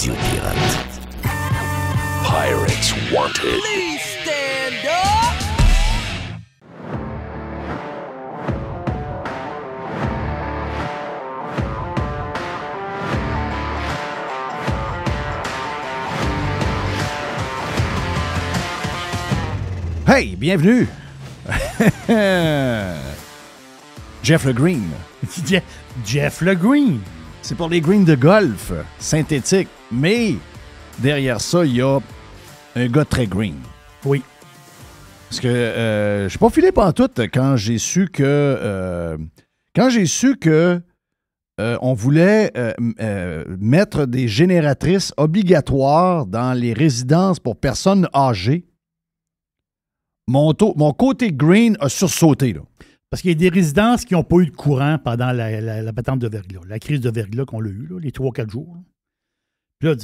Radio Pirate. Pirates Wanted. Please stand up! Hey, bienvenue! Jeff Le Green. Jeff Le Green. C'est pour les greens de golf synthétiques, mais derrière ça, il y a un gars très green. Oui. Parce que je suis pas filé pantoute quand j'ai su que on voulait mettre des génératrices obligatoires dans les résidences pour personnes âgées. Mon côté green a sursauté, là. Parce qu'il y a des résidences qui n'ont pas eu de courant pendant la patente de verglas, la crise de verglas qu'on a eue, là, les 3-4 jours. Là.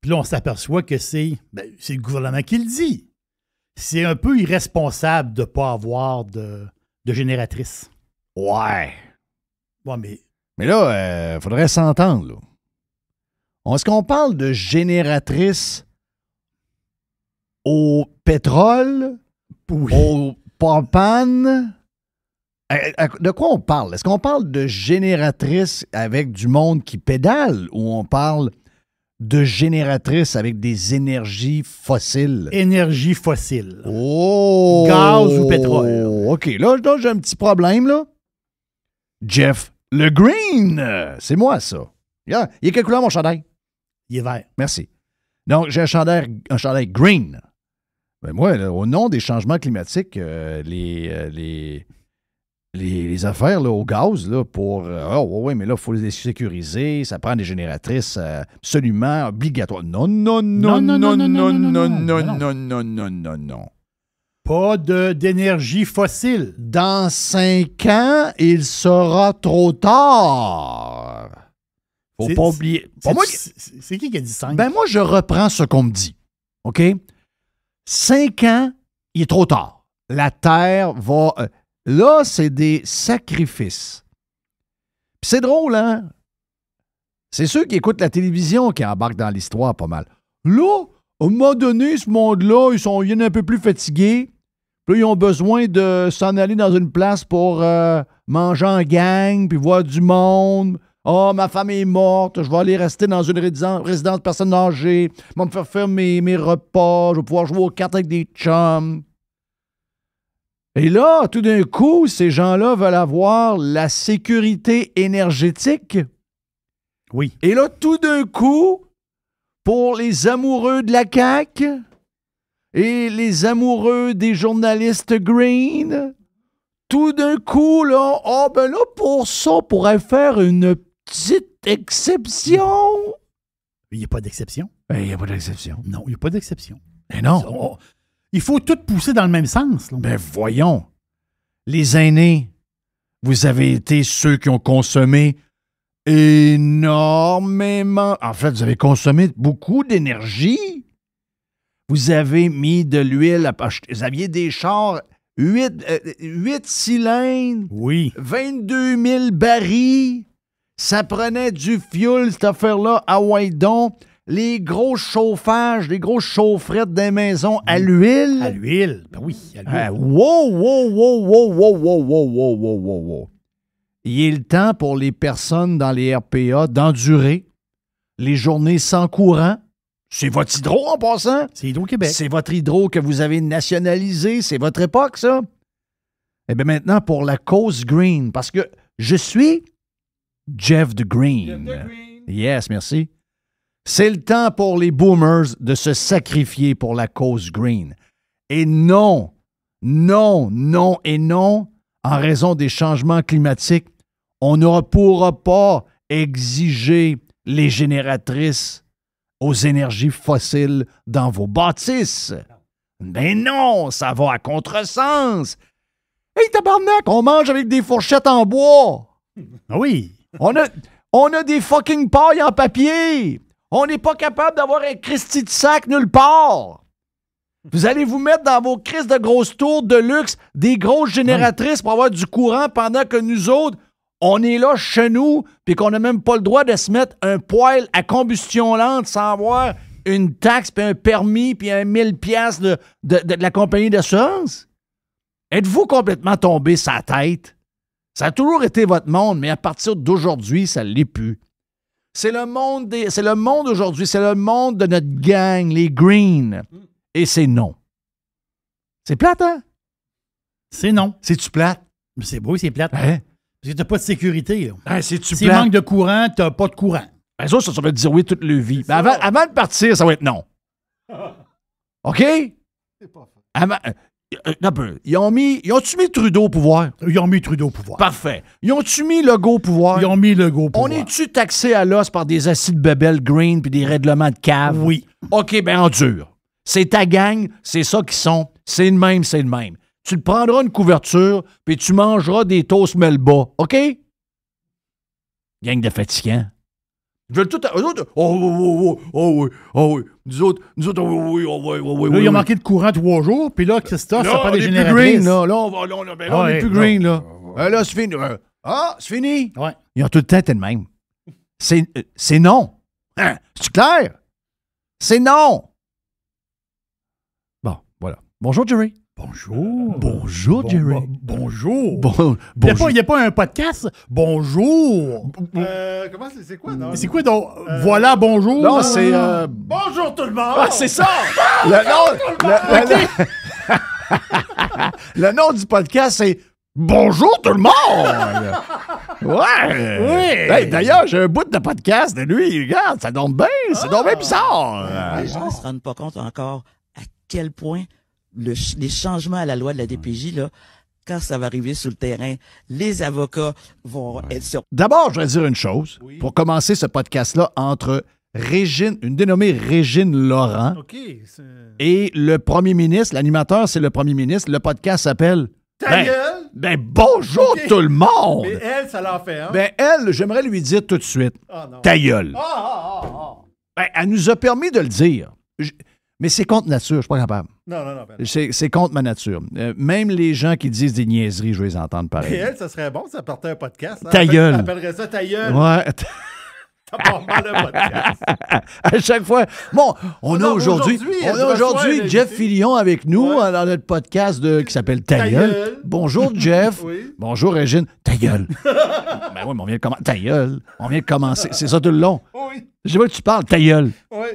Puis là, on s'aperçoit que c'est le gouvernement qui le dit. C'est un peu irresponsable de ne pas avoir de génératrice. Ouais. Ouais, mais Mais là, faudrait s'entendre, là. Est-ce qu'on parle de génératrice au pétrole? oui. Au propane? De quoi on parle? Est-ce qu'on parle de génératrice avec du monde qui pédale ou on parle de génératrice avec des énergies fossiles? Énergie fossile. Oh! Gaz ou pétrole. OK, là j'ai un petit problème, là. Jeff Le Green! C'est moi, ça. Il est quelle couleur, mon chandail? Il est vert. Merci. Donc, j'ai un chandail green. Ben moi, là, au nom des changements climatiques, les affaires là, au gaz, là, pour... oui, mais là, il faut les sécuriser, ça prend des génératrices absolument obligatoires. Non. Pas d'énergie fossile. Dans 5 ans, il sera trop tard. Faut pas oublier. C'est qui a dit 5? Ben moi, je reprends ce qu'on me dit. OK? 5 ans, il est trop tard. La Terre va... là, c'est des sacrifices. Puis c'est drôle, hein? C'est ceux qui écoutent la télévision qui embarquent dans l'histoire pas mal. Là, à un moment donné, ce monde-là, ils viennent un peu plus fatigués. Puis là, ils ont besoin de s'en aller dans une place pour manger en gang, puis voir du monde. Oh, ma femme est morte, je vais aller rester dans une résidence de personnes âgées. Je vais me faire mes repas, je vais pouvoir jouer aux cartes avec des chums. Et là, tout d'un coup, ces gens-là veulent avoir la sécurité énergétique. Oui. Et là, tout d'un coup, pour les amoureux de la CAQ et les amoureux des journalistes green, tout d'un coup, là, pour ça, on pourrait faire une petite exception. Il n'y a pas d'exception. Ben, il n'y a pas d'exception. Non, il n'y a pas d'exception. Mais non. Il faut tout pousser dans le même sens. Là. Ben, voyons. Les aînés, vous avez été ceux qui ont consommé énormément. En fait, vous avez consommé beaucoup d'énergie. Vous avez mis de l'huile. Vous aviez des chars 8 cylindres. Oui. 22 000 barils. Ça prenait du fuel, cette affaire-là, à Waidon. Les gros chauffages, les grosses chaufferettes des maisons à l'huile. À l'huile. Ben oui, à l'huile. Wow. Il est le temps pour les personnes dans les RPA d'endurer les journées sans courant. C'est votre hydro en passant. C'est Hydro-Québec. C'est votre hydro que vous avez nationalisé. C'est votre époque, ça. Eh bien, maintenant, pour la cause green, parce que je suis Jeff the Green. Yes, merci. C'est le temps pour les boomers de se sacrifier pour la cause green. Et non, en raison des changements climatiques, on ne pourra pas exiger les génératrices aux énergies fossiles dans vos bâtisses. Ben non, ça va à contresens. Hey, tabarnak, on mange avec des fourchettes en bois. Ah oui. On a des fucking pailles en papier. On n'est pas capable d'avoir un Christy de sac nulle part. Vous allez vous mettre dans vos crises de grosses tours de luxe des grosses génératrices pour avoir du courant pendant que nous autres, On est là chez nous, puis qu'on n'a même pas le droit de se mettre un poêle à combustion lente sans avoir une taxe, puis un permis, puis un 1000 piastres de la compagnie d'assurance? Êtes-vous complètement tombé sa tête? Ça a toujours été votre monde, mais à partir d'aujourd'hui, ça ne l'est plus. C'est le monde aujourd'hui, c'est le monde de notre gang, les Greens. Et c'est non. C'est plate, hein? C'est non. C'est-tu plate? C'est beau, c'est plate. Hein? Parce que t'as pas de sécurité. Hein, c'est-tu S'il plate? manque de courant, t'as pas de courant. Ben ça va te dire oui toute leur vie. Mais avant de partir, ça va être non. OK? C'est pas fait. Un peu. Ils ont-tu mis Trudeau au pouvoir? Ils ont mis Trudeau au pouvoir. Parfait. Ils ont-tu mis Legault au pouvoir? Ils ont mis Legault au pouvoir. On est-tu taxé à l'os par des acides bebel green puis des règlements de cave? Oui. OK, ben en dur. C'est ta gang, c'est ça qu'ils sont. C'est le même, c'est le même. Tu te prendras une couverture puis tu mangeras des toasts Melba. OK? Gang de fatigants. Ils veulent tout... eux autres, oui. Nous autres, oui. Là, il a manqué de courant 3 jours, puis là, Christophe, ça pas des plus génératrices. green, là. On est plus green, là. Là, c'est fini. C'est fini. Ouais. Ils ont tout le temps été de même. C'est non. Hein? C'est clair? C'est non. Bon, voilà. Bonjour, Jerry. Bonjour. Bonjour, Jerry. Bonjour. Bonjour. Il n'y a pas un podcast? Bonjour. Comment c'est quoi? Non? C'est quoi donc? Voilà, bonjour. Non, c'est... Bonjour tout le monde! Ah, c'est ça! Le nom du podcast, c'est Bonjour tout le monde! Ouais! Oui! Hey, d'ailleurs, j'ai un bout de podcast de lui. Regarde, ça donne bien. C'est donc bien bizarre. Les gens ne se rendent pas compte encore à quel point les changements à la loi de la DPJ, là, quand ça va arriver sur le terrain, les avocats vont être sur... D'abord, je voudrais dire une chose. Pour commencer ce podcast-là entre une dénommée Régine Laurent OK. et le premier ministre. L'animateur, c'est le premier ministre. Le podcast s'appelle... Ta gueule! Bonjour OK. tout le monde! Mais elle, ça l'en fait, hein? Elle, j'aimerais lui dire tout de suite, Ah non. ta gueule. Ah. Elle nous a permis de le dire. Mais c'est contre nature, je suis pas capable. Non. Ben. C'est contre ma nature. Même les gens qui disent des niaiseries, je vais les entendre Et pareil. elle, ça serait bon, ça partait un podcast. Hein? Ta gueule. Elle appellerait ça ta gueule. Ouais. T'as pas mal un podcast. À chaque fois. Bon, on a Non, aujourd'hui elle Jeff dit. Fillion avec nous Ouais. dans notre podcast qui s'appelle Ta Ta gueule. gueule. Bonjour Jeff. Oui. Bonjour Régine. Ta gueule. Ben oui, mais on vient de commencer. Ta gueule. On vient de commencer. C'est ça tout le long. Oui. Je sais pas que tu parles. Ta gueule. Oui.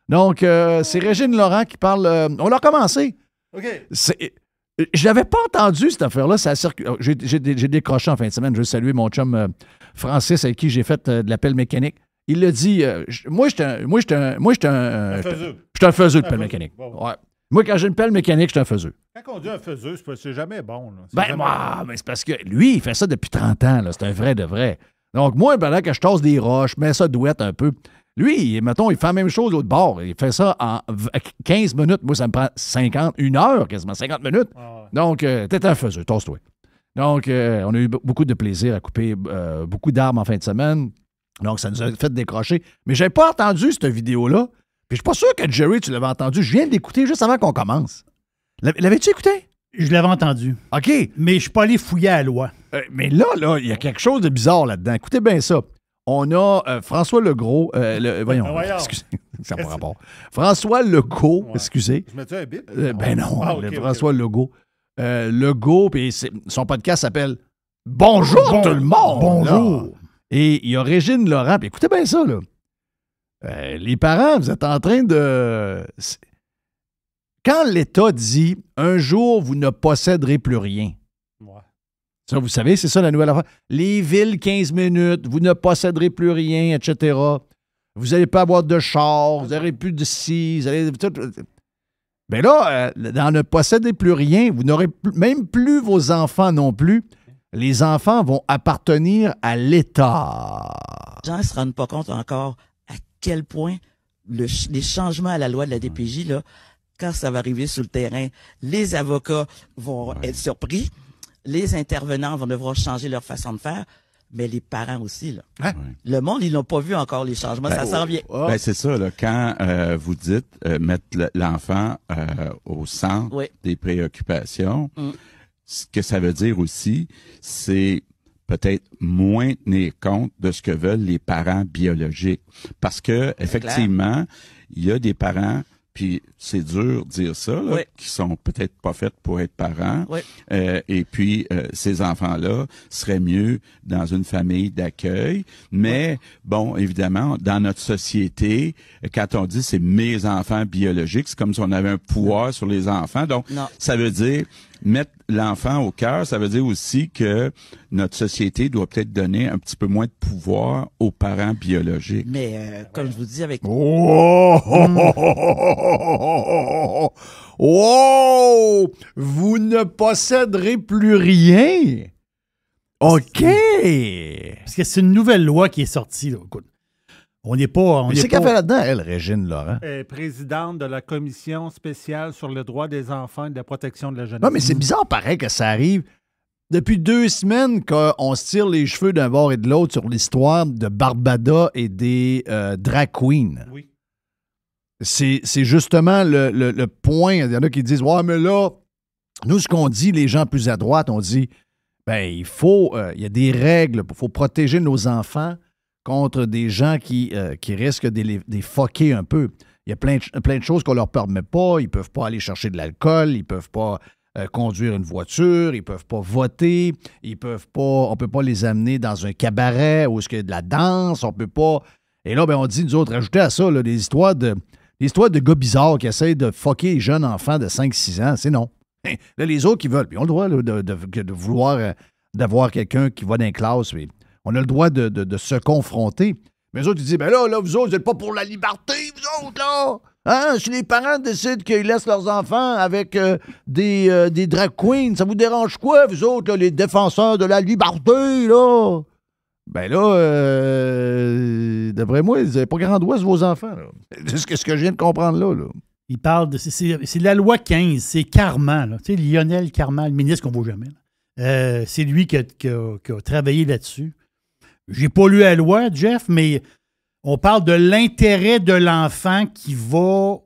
Donc, c'est Régine Laurent qui parle. On l'a commencé. OK. Je l'avais pas entendu, cette affaire-là. Ça circule. J'ai décroché en fin de semaine. Je veux saluer mon chum Francis avec qui j'ai fait de l'appel mécanique. Il l'a dit. Moi, j'étais un faiseux de pelle mécanique. Bon. Ouais. Moi, quand j'ai une pelle mécanique, j'étais un faiseux. Quand on dit un faiseux, c'est jamais bon. Là. C'est Ben, jamais moi, bon. mais c'est parce que lui, il fait ça depuis 30 ans. là. C'est un vrai de vrai. Donc, moi, pendant que je tasse des roches, je mets ça douette un peu. Lui, mettons, il fait la même chose de l'autre bord. Il fait ça en 15 minutes. Moi, ça me prend 1 heure, quasiment 50 minutes. Ah ouais. Donc, t'es un faiseux, tasse-toi. Donc, on a eu beaucoup de plaisir à couper beaucoup d'arbres en fin de semaine. Donc, ça nous a fait décrocher. Mais j'avais pas entendu cette vidéo-là. Puis je suis pas sûr que Jerry, tu l'avais entendu. Je viens de l'écouter juste avant qu'on commence. L'avais-tu écouté? Je l'avais entendu. OK. Mais je suis pas allé fouiller à la loi. Mais là, il y a quelque chose de bizarre là-dedans. Écoutez bien ça. On a François Legault. Voyons, Voyons. excusez. Ça n'a pas rapport. François Legault, Ouais. excusez. Je mets-tu un bip? Ben non, Ah, ok, François ok. Legault. Legault, puis son podcast s'appelle Bonjour tout le monde. Bonjour. Là. Et il y a Régine Laurent. Puis écoutez bien ça, là. Les parents, vous êtes en train de... Quand l'État dit « Un jour, vous ne posséderez plus rien », Ouais. ça, vous savez, c'est ça la nouvelle affaire. Les villes, 15 minutes, vous ne posséderez plus rien, etc. Vous n'allez pas avoir de char, vous n'aurez plus de ci, vous allez... Bien là, dans ne posséder plus rien, vous n'aurez même plus vos enfants non plus. Les enfants vont appartenir à l'État. Les gens ne se rendent pas compte encore à quel point les changements à la loi de la DPJ, là, quand ça va arriver sur le terrain, les avocats vont être surpris, les intervenants vont devoir changer leur façon de faire, mais les parents aussi. Là. Hein? Le monde, ils n'ont pas vu encore les changements, ça s'en vient. Ah. Ben, c'est ça, là, quand vous dites mettre l'enfant au centre Oui. des préoccupations, ce que ça veut dire aussi, c'est peut-être moins tenir compte de ce que veulent les parents biologiques. Parce que, effectivement, il y a des parents, puis c'est dur de dire ça, là, Oui. qui sont peut-être pas faits pour être parents. Oui. Et puis, ces enfants-là seraient mieux dans une famille d'accueil. Mais, bon, évidemment, dans notre société, quand on dit c'est mes enfants biologiques, c'est comme si on avait un pouvoir sur les enfants. Donc, Non. ça veut dire mettre l'enfant au cœur, ça veut dire aussi que notre société doit peut-être donner un petit peu moins de pouvoir aux parents biologiques. Mais comme je vous dis, avec Oh! Oh! Vous ne posséderez plus rien. OK. Parce que c'est une nouvelle loi qui est sortie. Là. Écoute, on n'est pas. Mais c'est qu'elle fait là-dedans, elle, Régine Laurent. Présidente de la Commission spéciale sur le droit des enfants et de la protection de la jeunesse. Non, mais c'est bizarre, pareil, que ça arrive depuis 2 semaines qu'on se tire les cheveux d'un bord et de l'autre sur l'histoire de Barbada et des drag queens. Oui. C'est justement le point. Il y en a qui disent « Ouais, mais là, nous, ce qu'on dit, les gens plus à droite, on dit ben il y a des règles, il faut protéger nos enfants contre des gens qui risquent de les fucker un peu. Il y a plein de choses qu'on leur permet pas. Ils peuvent pas aller chercher de l'alcool, ils peuvent pas conduire une voiture, ils peuvent pas voter, on peut pas les amener dans un cabaret où il y a de la danse, on peut pas... Et là, ben on dit, nous autres, rajouter à ça là, des histoires de gars bizarres qui essayent de fucker les jeunes enfants de 5-6 ans, c'est non. Là, les autres qui veulent, puis on a le droit là, de vouloir d'avoir quelqu'un qui va dans les classes, puis on a le droit de se confronter. Mais eux autres, ils disent, ben là, vous autres, vous n'êtes pas pour la liberté, vous autres, là! Hein? Si les parents décident qu'ils laissent leurs enfants avec des drag queens, ça vous dérange quoi, vous autres, là, les défenseurs de la liberté, là? Ben là, d'après moi, vous n'avez pas grand droit sur vos enfants, là. C'est ce que je viens de comprendre là. Il parle de. C'est la loi 15, c'est Carman, là. Tu sais, Lionel Carman, le ministre qu'on ne voit jamais. C'est lui qui a travaillé là-dessus. J'ai pas lu la loi, Jeff, mais on parle de l'intérêt de l'enfant qui va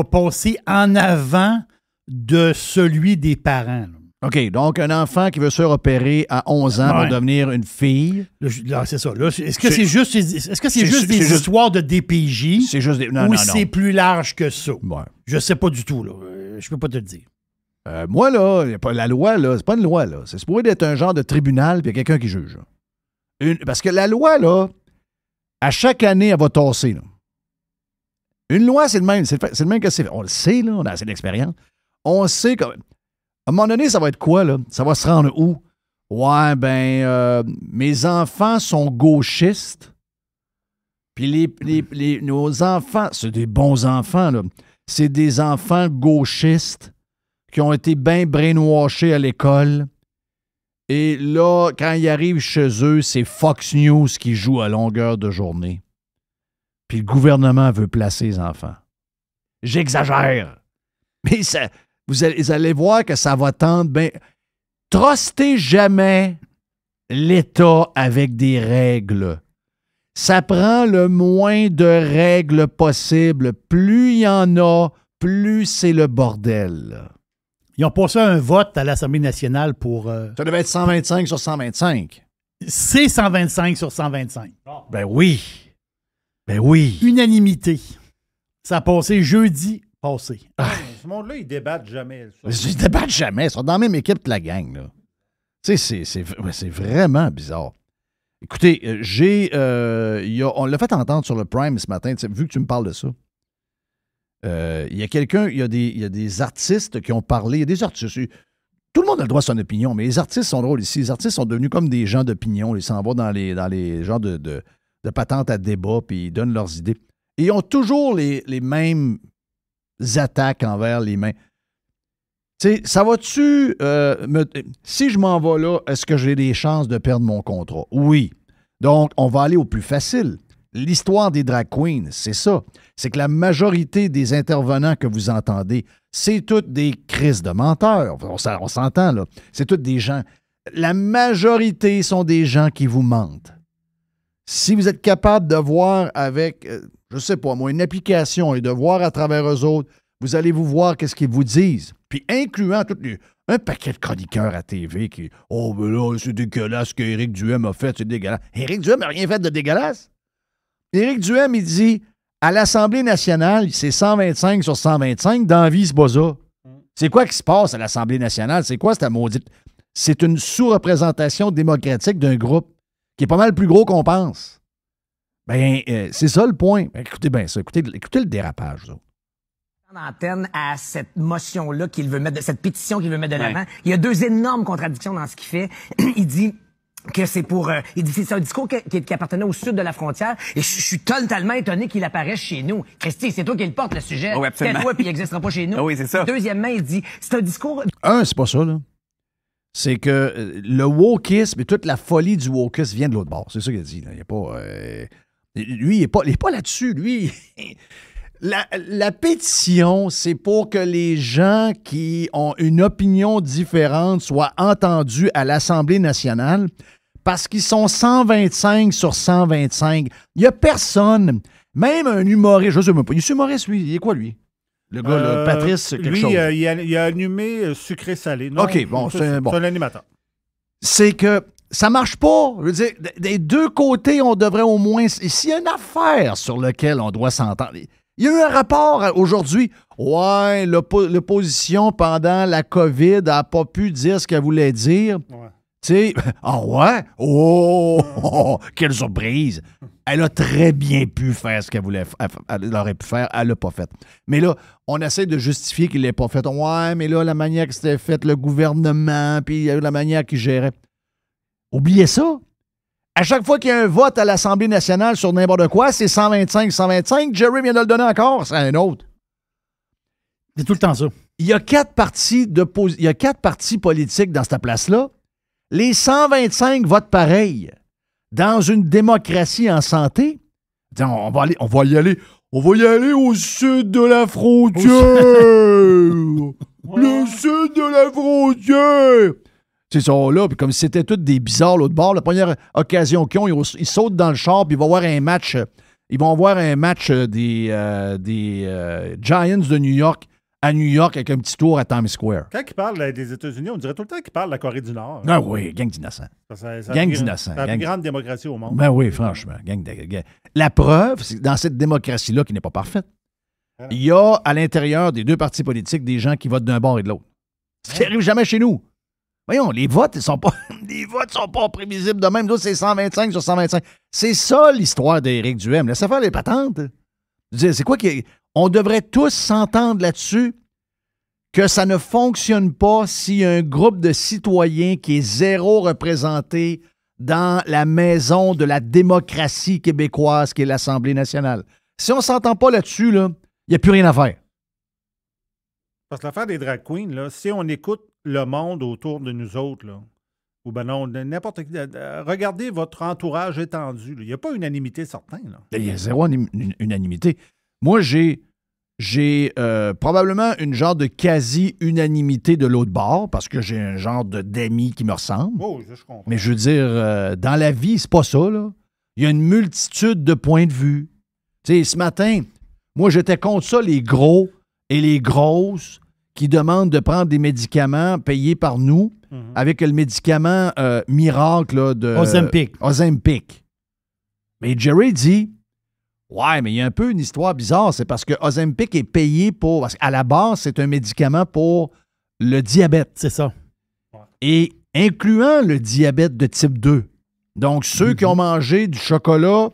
passer en avant de celui des parents. Là. OK, donc un enfant qui veut se repérer à 11 ans pour devenir une fille. Là, c'est ça. Là, est-ce que c'est juste des histoires de DPJ? C'est juste des... Non, c'est plus large que ça? Ouais. Je sais pas du tout. Là. Je peux pas te le dire. Moi, là, la loi, là, c'est pas une loi, là. C'est supposé être un genre de tribunal, puis il y a quelqu'un qui juge. Parce que la loi, là, à chaque année, elle va tasser. Là. Une loi, c'est le même. C'est le même que c'est. On le sait, là, on a assez d'expérience. On sait que. À un moment donné, ça va être quoi, là? Ça va se rendre où? Ouais, mes enfants sont gauchistes. Puis nos enfants, c'est des bons enfants, là. C'est des enfants gauchistes qui ont été bien brainwashés à l'école. Et là, quand ils arrivent chez eux, c'est Fox News qui joue à longueur de journée. Puis le gouvernement veut placer les enfants. J'exagère. Mais ça... Vous allez voir que ça va tendre. Ben, trustez jamais l'État avec des règles. Ça prend le moins de règles possible. Plus il y en a, plus c'est le bordel. Ils ont passé un vote à l'Assemblée nationale pour... Ça devait être 125 sur 125. C'est 125 sur 125. Ben oui. Ben oui. Unanimité. Ça a passé jeudi passé. Ce monde-là, ils débattent jamais. Ils débattent jamais. Ils sont dans la même équipe que la gang. Là. Tu sais, c'est vraiment bizarre. Écoutez, on l'a fait entendre sur le Prime ce matin, vu que tu me parles de ça. Il y a des artistes qui ont parlé. Il y a des artistes. Tout le monde a le droit à son opinion, mais les artistes sont drôles ici. Les artistes sont devenus comme des gens d'opinion. Ils s'en vont dans les genres de patentes à débat, puis ils donnent leurs idées. Et ils ont toujours les mêmes attaques envers les mains. Tu sais, ça va-tu... si je m'en vais là, est-ce que j'ai des chances de perdre mon contrat? Oui. Donc, on va aller au plus facile. L'histoire des drag queens, c'est ça. C'est que la majorité des intervenants que vous entendez, c'est toutes des crises de menteurs. On s'entend, là. C'est toutes des gens... La majorité sont des gens qui vous mentent. Si vous êtes capable de voir avec... je sais pas moi, une application et de voir à travers eux autres, vous allez vous voir qu'est-ce qu'ils vous disent. puis incluant un paquet de chroniqueurs à TV qui « Oh, ben là, c'est dégueulasse ce qu'Éric Duhem a fait, c'est dégueulasse. » Éric Duhem n'a rien fait de dégueulasse. Éric Duhem, il dit à l'Assemblée nationale, c'est 125 sur 125, dans la vie, c'est pas ça. C'est quoi qui se passe à l'Assemblée nationale? C'est quoi cette maudite? C'est une sous-représentation démocratique d'un groupe qui est pas mal plus gros qu'on pense. Ben, c'est ça le point. Ben, écoutez bien ça. Écoutez le dérapage, ça. Antenne à cette motion-là qu'il veut mettre, cette pétition qu'il veut mettre de l'avant. Il y a deux énormes contradictions dans ce qu'il fait. Il dit que c'est pour... il dit c'est un discours qui appartenait au sud de la frontière et je suis totalement étonné qu'il apparaisse chez nous. Christy, c'est toi qui le porte, le sujet. Oui, absolument. C'est toi, puis il n'existera pas chez nous. Oui, c'est ça. Deuxièmement, il dit, c'est un discours... C'est pas ça, là. C'est que le wokisme et toute la folie du wokisme vient de l'autre bord. C'est ça qu'il a dit. Là. Il est pas... lui, il est pas là-dessus. Lui... La pétition, c'est pour que les gens qui ont une opinion différente soient entendus à l'Assemblée nationale parce qu'ils sont 125 sur 125. Il n'y a personne, même un humoriste, je ne sais même pas, il est humoriste, lui, il est quoi, lui? Le gars, là, Patrice, quelque chose. Lui, il a allumé sucré-salé. Non, OK, bon, c'est un animateur. C'est que ça marche pas. Je veux dire, des deux côtés, on devrait au moins... S'il y a une affaire sur laquelle on doit s'entendre... Il y a eu un rapport aujourd'hui. Ouais, l'opposition pendant la COVID n'a pas pu dire ce qu'elle voulait dire. Ouais. Tu sais, ah ouais? Oh, quelle surprise! Elle a très bien pu faire ce qu'elle voulait elle aurait pu faire, elle l'a pas fait. Mais là, on essaie de justifier qu'il l'ait pas fait. Ouais, mais là, la manière que c'était fait, le gouvernement, puis la manière qu'il gérait. Oubliez ça. À chaque fois qu'il y a un vote à l'Assemblée nationale sur n'importe quoi, c'est 125-125. Jerry vient de le donner encore, c'est un autre. C'est tout le temps ça. Il y a 4 partis politiques dans cette place-là. Les 125 votent pareil. Dans une démocratie en santé, on va y aller au sud de la frontière. Le sud de la frontière. Ils sont là, puis comme si c'était tous des bizarres l'autre bord, la première occasion qu'ils ont, ils sautent dans le char, puis ils vont voir un match. Ils vont voir un match des Giants de New York à New York avec un petit tour à Times Square. Quand ils parlent des États-Unis, on dirait tout le temps qu'ils parlent de la Corée du Nord. Ah oui, gang d'innocents. Gang d'innocents. C'est la plus grande démocratie au monde. Ben oui, franchement. La preuve, c'est que dans cette démocratie-là qui n'est pas parfaite, il y a à l'intérieur des deux partis politiques des gens qui votent d'un bord et de l'autre. Ce qui n'arrive jamais chez nous. Voyons, les votes sont pas prévisibles de même. D'autres, c'est 125 sur 125. C'est ça l'histoire d'Éric Duhem. Laissez faire les patentes. C'est quoi on devrait tous s'entendre là-dessus que ça ne fonctionne pas s'il y a un groupe de citoyens qui est zéro représenté dans la maison de la démocratie québécoise qui est l'Assemblée nationale. Si on ne s'entend pas là-dessus, il n'y a plus rien à faire. Parce que l'affaire des drag queens, là, si on écoute le monde autour de nous autres, là, ou ben non, n'importe qui, regardez votre entourage étendu. Il n'y a pas unanimité certain. Là. Il y a zéro unanimité. Moi, j'ai probablement une genre de quasi-unanimité de l'autre bord parce que j'ai un genre d'amis qui me ressemblent. Oh, je comprends. Mais je veux dire, dans la vie, c'est pas ça, là. Il y a une multitude de points de vue. Tu sais, ce matin, moi, j'étais contre ça, les gros et les grosses qui demandent de prendre des médicaments payés par nous avec le médicament miracle là, de... Ozempic. Mais Jerry dit... Ouais, mais il y a un peu une histoire bizarre. C'est parce que Ozempic est payé pour... Parce qu'à la base, c'est un médicament pour le diabète. C'est ça. Et incluant le diabète de type 2. Donc, ceux qui ont mangé du chocolat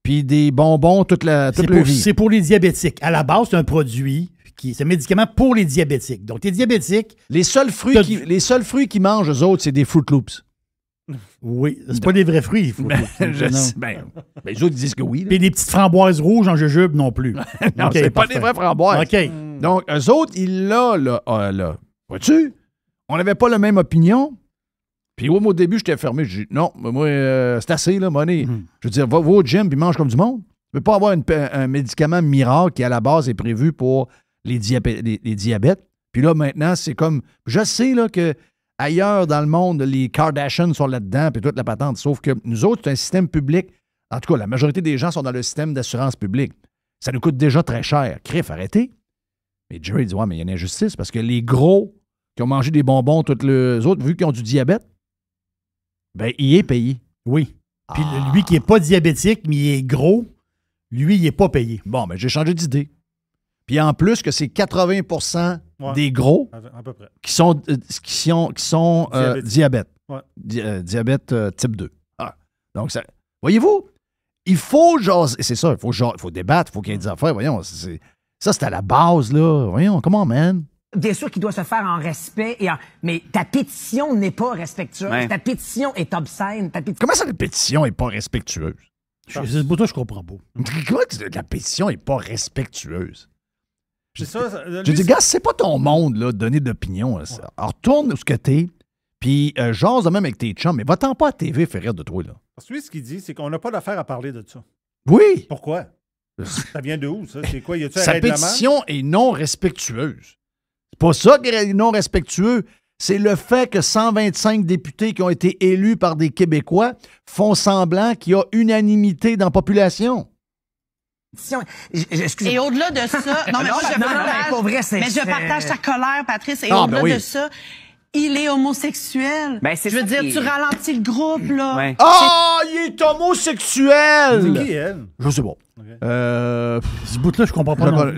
puis des bonbons toute leur vie. C'est pour les diabétiques. À la base, c'est un produit c'est un médicament pour les diabétiques. Donc, les diabétiques... Les seuls fruits qu'ils mangent, eux autres, c'est des Fruit Loops. Oui, c'est pas des vrais fruits, il faut. Les autres disent que oui. Et des petites framboises rouges en jujube non plus. Non, c'est pas des vraies framboises. OK. Donc, eux autres, ils là. Vois-tu? On n'avait pas la même opinion. Puis moi, au début, j'étais fermé. J'ai dit, non, moi, c'est assez, là, money. Je veux dire, va au gym puis mange comme du monde. Tu peux pas avoir un médicament miracle qui, à la base, est prévu pour les diabètes. Puis là, maintenant, c'est comme... Je sais, là, que ailleurs dans le monde, les Kardashians sont là-dedans, puis toute la patente. Sauf que nous autres, c'est un système public. En tout cas, la majorité des gens sont dans le système d'assurance publique. Ça nous coûte déjà très cher. Criff, arrêtez. Mais Jerry dit, ouais, mais il y a une injustice parce que les gros qui ont mangé des bonbons, tous les autres, vu qu'ils ont du diabète, ben, il est payé. Oui. Puis lui qui n'est pas diabétique, mais il est gros, lui, il n'est pas payé. Bon, ben, j'ai changé d'idée. Puis en plus que c'est 80% des gros à peu près. qui sont diabète. Ouais. Diabète type 2. Ah. Donc, ça, voyez-vous, il faut jaser. C'est ça, il faut débattre, il faut qu'il y ait des affaires. Voyons, ça, c'est à la base, là. Voyons, comment, man? Bien sûr qu'il doit se faire en respect, mais ta pétition n'est pas respectueuse. Ouais. Ta pétition est obscène. Comment ça, la pétition n'est pas respectueuse? C'est pour toi, je comprends pas. Comment la pétition n'est pas respectueuse? C'est ça. Je dis, gars, c'est pas ton monde, là, de donner d'opinion. Ouais. Alors, retourne où ce que t'es, puis jase de même avec tes chums, mais va-t'en pas à TV faire rire de toi, là. Parce que lui, ce qu'il dit, c'est qu'on n'a pas d'affaire à parler de ça. Oui! Pourquoi? Ça vient de où, ça? C'est quoi? Y a-tu un Sa règlement? pétition est non respectueuse. C'est pas ça qui est non respectueux. C'est le fait que 125 députés qui ont été élus par des Québécois font semblant qu'il y a unanimité dans la population. Et au-delà de ça, non, mais moi, je partage ta colère, Patrice, et au-delà de ça, il est homosexuel. Ben, c'est je veux ça dire, tu ralentis le groupe, là. Ouais. Ah, il est homosexuel! C'est qui, elle? Je sais pas. Okay. Ce bout-là, je comprends pas.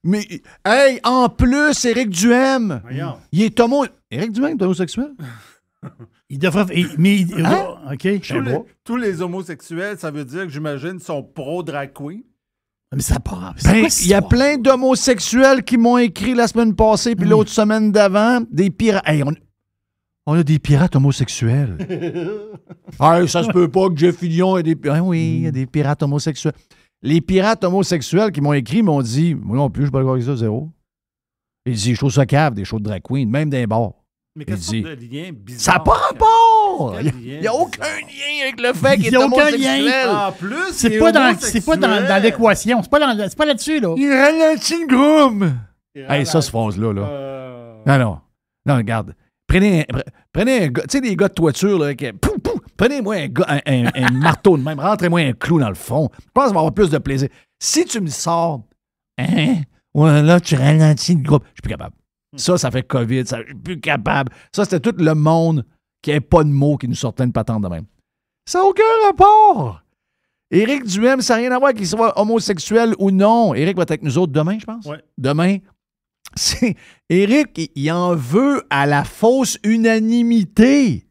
Mais, hey, en plus, Éric Duhem, Voyons. il est Éric Duhem est homosexuel? Il devrait... OK. Tous les homosexuels, ça veut dire que, j'imagine, sont pro-drag queen. Mais ça part. Ben, il y a plein d'homosexuels qui m'ont écrit la semaine passée puis l'autre semaine d'avant, des pirates. Hey, on a des pirates homosexuels. Hey, ça se peut pas que Jeff Fillion ait des... oui, il y a des pirates homosexuels. Les pirates homosexuels qui m'ont écrit m'ont dit, moi non plus, je ne peux pas avec ça, zéro. Il dit, je trouve ça cave, des shows de drag queen, même d'un bar. Mais quel sorte de lien bizarre? Ça n'a pas rapport! Il n'y a aucun lien avec le fait qu'il est homosexuel. En plus, c'est pas dans l'équation. C'est pas là-dessus, là. Il ralentit le groupe. Hey, ça, ce phrase-là. Non. Non, regarde. Prenez un gars, tu sais, des gars de toiture, là, prenez-moi un marteau de même, rentrez-moi un clou dans le fond. Je pense que ça va avoir plus de plaisir. Si tu me sors, là, tu ralentis le groupe, je suis plus capable. Ça fait COVID, je suis plus capable. Ça, c'était tout le monde qui n'avait pas de mots qui nous sortait une patente de même. Ça n'a aucun rapport. Éric Duhem, ça n'a rien à voir qu'il soit homosexuel ou non. Éric va être avec nous autres demain, je pense. Ouais. Demain. Éric, il en veut à la fausse unanimité.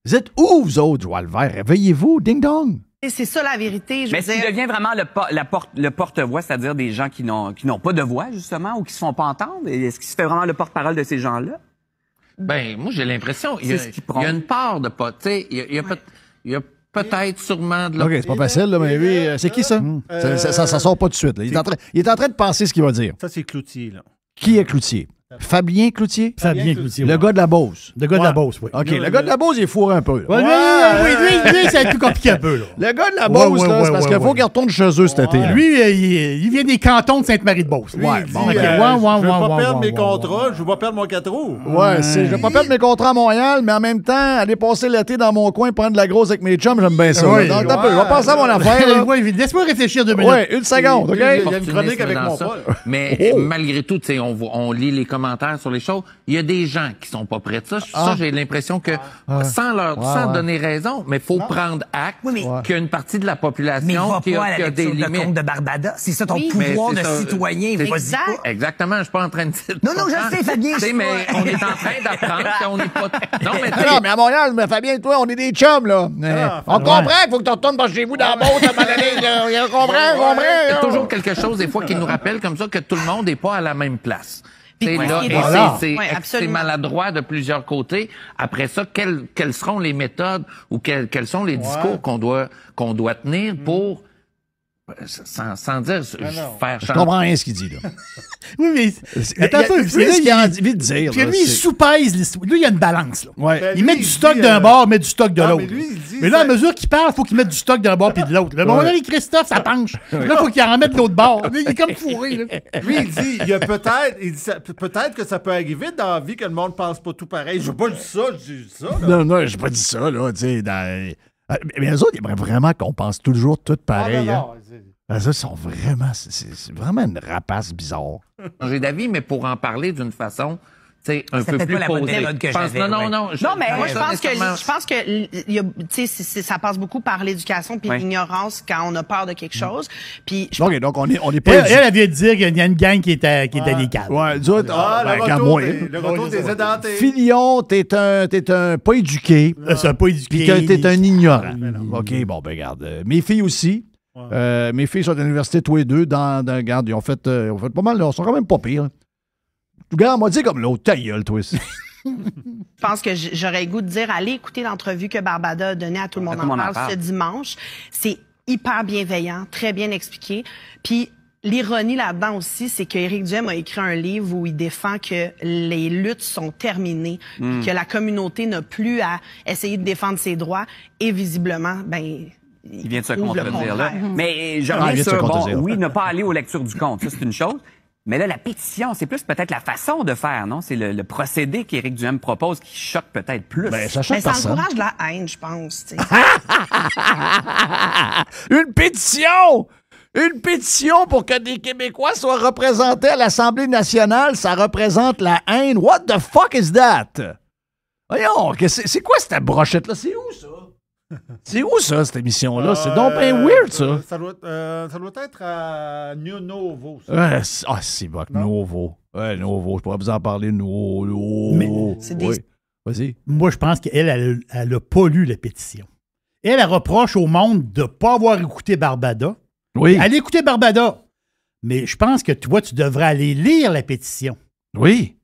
Vous êtes où, vous autres, Joël Vert? Réveillez-vous, ding-dong. Et c'est ça la vérité. Mais s'il devient vraiment le porte-voix, c'est-à-dire des gens qui n'ont pas de voix, justement, ou qui se font pas entendre, est-ce qu'il se fait vraiment le porte-parole de ces gens-là? Ben, moi, j'ai l'impression il y a une part de pas, tu sais, il y a peut-être sûrement de OK, c'est pas facile, là, mais oui, c'est qui ça? Ça sort pas tout de suite. Là. Il est en train de penser ce qu'il va dire. Ça, c'est Cloutier, là. Qui est Cloutier? Fabien Cloutier? Fabien Cloutier. Le gars de la Beauce. Le gars de la Beauce, oui. OK, le gars de la Beauce, il est fourré un peu. Oui, ça va être plus compliqué un peu. Là. Le gars de la Beauce, c'est parce qu'il faut qu'il retourne chez eux cet été. Lui, il vient des cantons de Sainte-Marie-de-Beauce. Ouais, bon. Je veux pas perdre mes contrats, je veux pas perdre mon 4 roues. Ouais, je veux pas perdre mes contrats à Montréal, mais en même temps, aller passer l'été dans mon coin, prendre de la grosse avec mes chums, j'aime bien ça. Oui, Donc, un peu, je vais passer à mon affaire. Laisse-moi réfléchir 2 minutes. Ouais, une seconde, OK? Il y a une chronique avec mon Paul. Mais malgré tout, tu sais, on lit les commentaires sur les choses. Il y a des gens qui sont pas prêts de ça. Ça, j'ai l'impression que, sans donner raison, mais faut prendre acte qu'il y a une partie de la population qui a des limites. Le compte de Barbada. C'est ça ton pouvoir de citoyen. Exactement. Je suis pas en train de dire. Non, je sais, Fabien. Mais on est en train d'apprendre qu'on n'est pas. Non, mais à Montréal, Fabien et toi, on est des chums, là. On comprend qu'il faut que tu retournes par chez vous dans la botte à un moment donné. On comprend. Il y a toujours quelque chose, des fois, qui nous rappelle comme ça que tout le monde n'est pas à la même place. C'est maladroit de plusieurs côtés. Après ça, quelles seront les méthodes ou quels sont les discours qu'on doit tenir pour, sans dire faire changer. Je comprends rien ce qu'il dit, là. Oui, mais attends, c'est ce qu'il a envie de dire. Puis lui, il sous-pèse l'histoire. Lui, il y a une balance, là. Ouais. Il met du stock d'un bord, met du stock de l'autre. Mais là, à mesure qu'il parle, il faut qu'il mette du stock d'un bord puis de l'autre. Le moment donné, Christophe, ça penche. Là, il faut qu'il en remette de l'autre bord. Il est comme fourré, là. Lui, il dit, il y a peut-être que ça peut arriver dans la vie que le monde pense pas tout pareil. Je veux pas dire ça, je dis ça. Là. Non, j'ai pas dit ça, là. Tu sais, mais eux autres, ils aimeraient vraiment qu'on pense toujours tout pareil. Non. Ça, ils sont vraiment... C'est vraiment une rapace bizarre. J'ai d'avis, mais pour en parler d'une façon... C'est un peu plus la posé. Méthode que j'avais, Non, mais moi, je pense que ça passe beaucoup par l'éducation puis l'ignorance quand on a peur de quelque chose. Puis donc, on est pas... Elle vient de dire qu'il y a une gang qui est à des câbles. Ouais, le retour des édentés. Filion, t'es un pas éduqué. C'est un pas éduqué. Puis que t'es un ignorant. OK, bon, ben regarde. Mes filles aussi. Ouais. Mes filles sont à l'université, tous les deux. Regarde, ils ont fait pas mal. Ils sont quand même pas pires. Regarde, moi, dis comme l'autre, ta gueule, toi aussi. Je pense que j'aurais le goût de dire, allez écouter l'entrevue que Barbada a donnée à Tout le monde en parle ce dimanche. C'est hyper bienveillant, très bien expliqué. Puis l'ironie là-dedans aussi, c'est qu'Éric Duhem a écrit un livre où il défend que les luttes sont terminées, que la communauté n'a plus à essayer de défendre ses droits. Et visiblement, il vient de se contredire là. Mais je reviens sur, oui, ne pas aller aux lectures du compte, ça c'est une chose. Mais là, la pétition, c'est plus peut-être la façon de faire, non? C'est le procédé qu'Éric Duhem propose qui choque peut-être plus. Ça choque personne. Ça encourage la haine, je pense. Une pétition! Une pétition pour que des Québécois soient représentés à l'Assemblée nationale, ça représente la haine. What the fuck is that? Voyons, c'est quoi cette brochette-là? C'est où, ça? C'est où, ça, cette émission-là? C'est donc bien weird, ça. Ça doit être à New Novo, ça. C'est bon, Novo. Ouais, Novo, je pourrais vous en parler, Novo. Mais c'est des... Oui. Vas-y. Moi, je pense qu'elle n'a pas lu la pétition. Elle reproche au monde de ne pas avoir écouté Barbada. Oui. Allez écouter Barbada. Mais je pense que toi, tu devrais aller lire la pétition. Oui.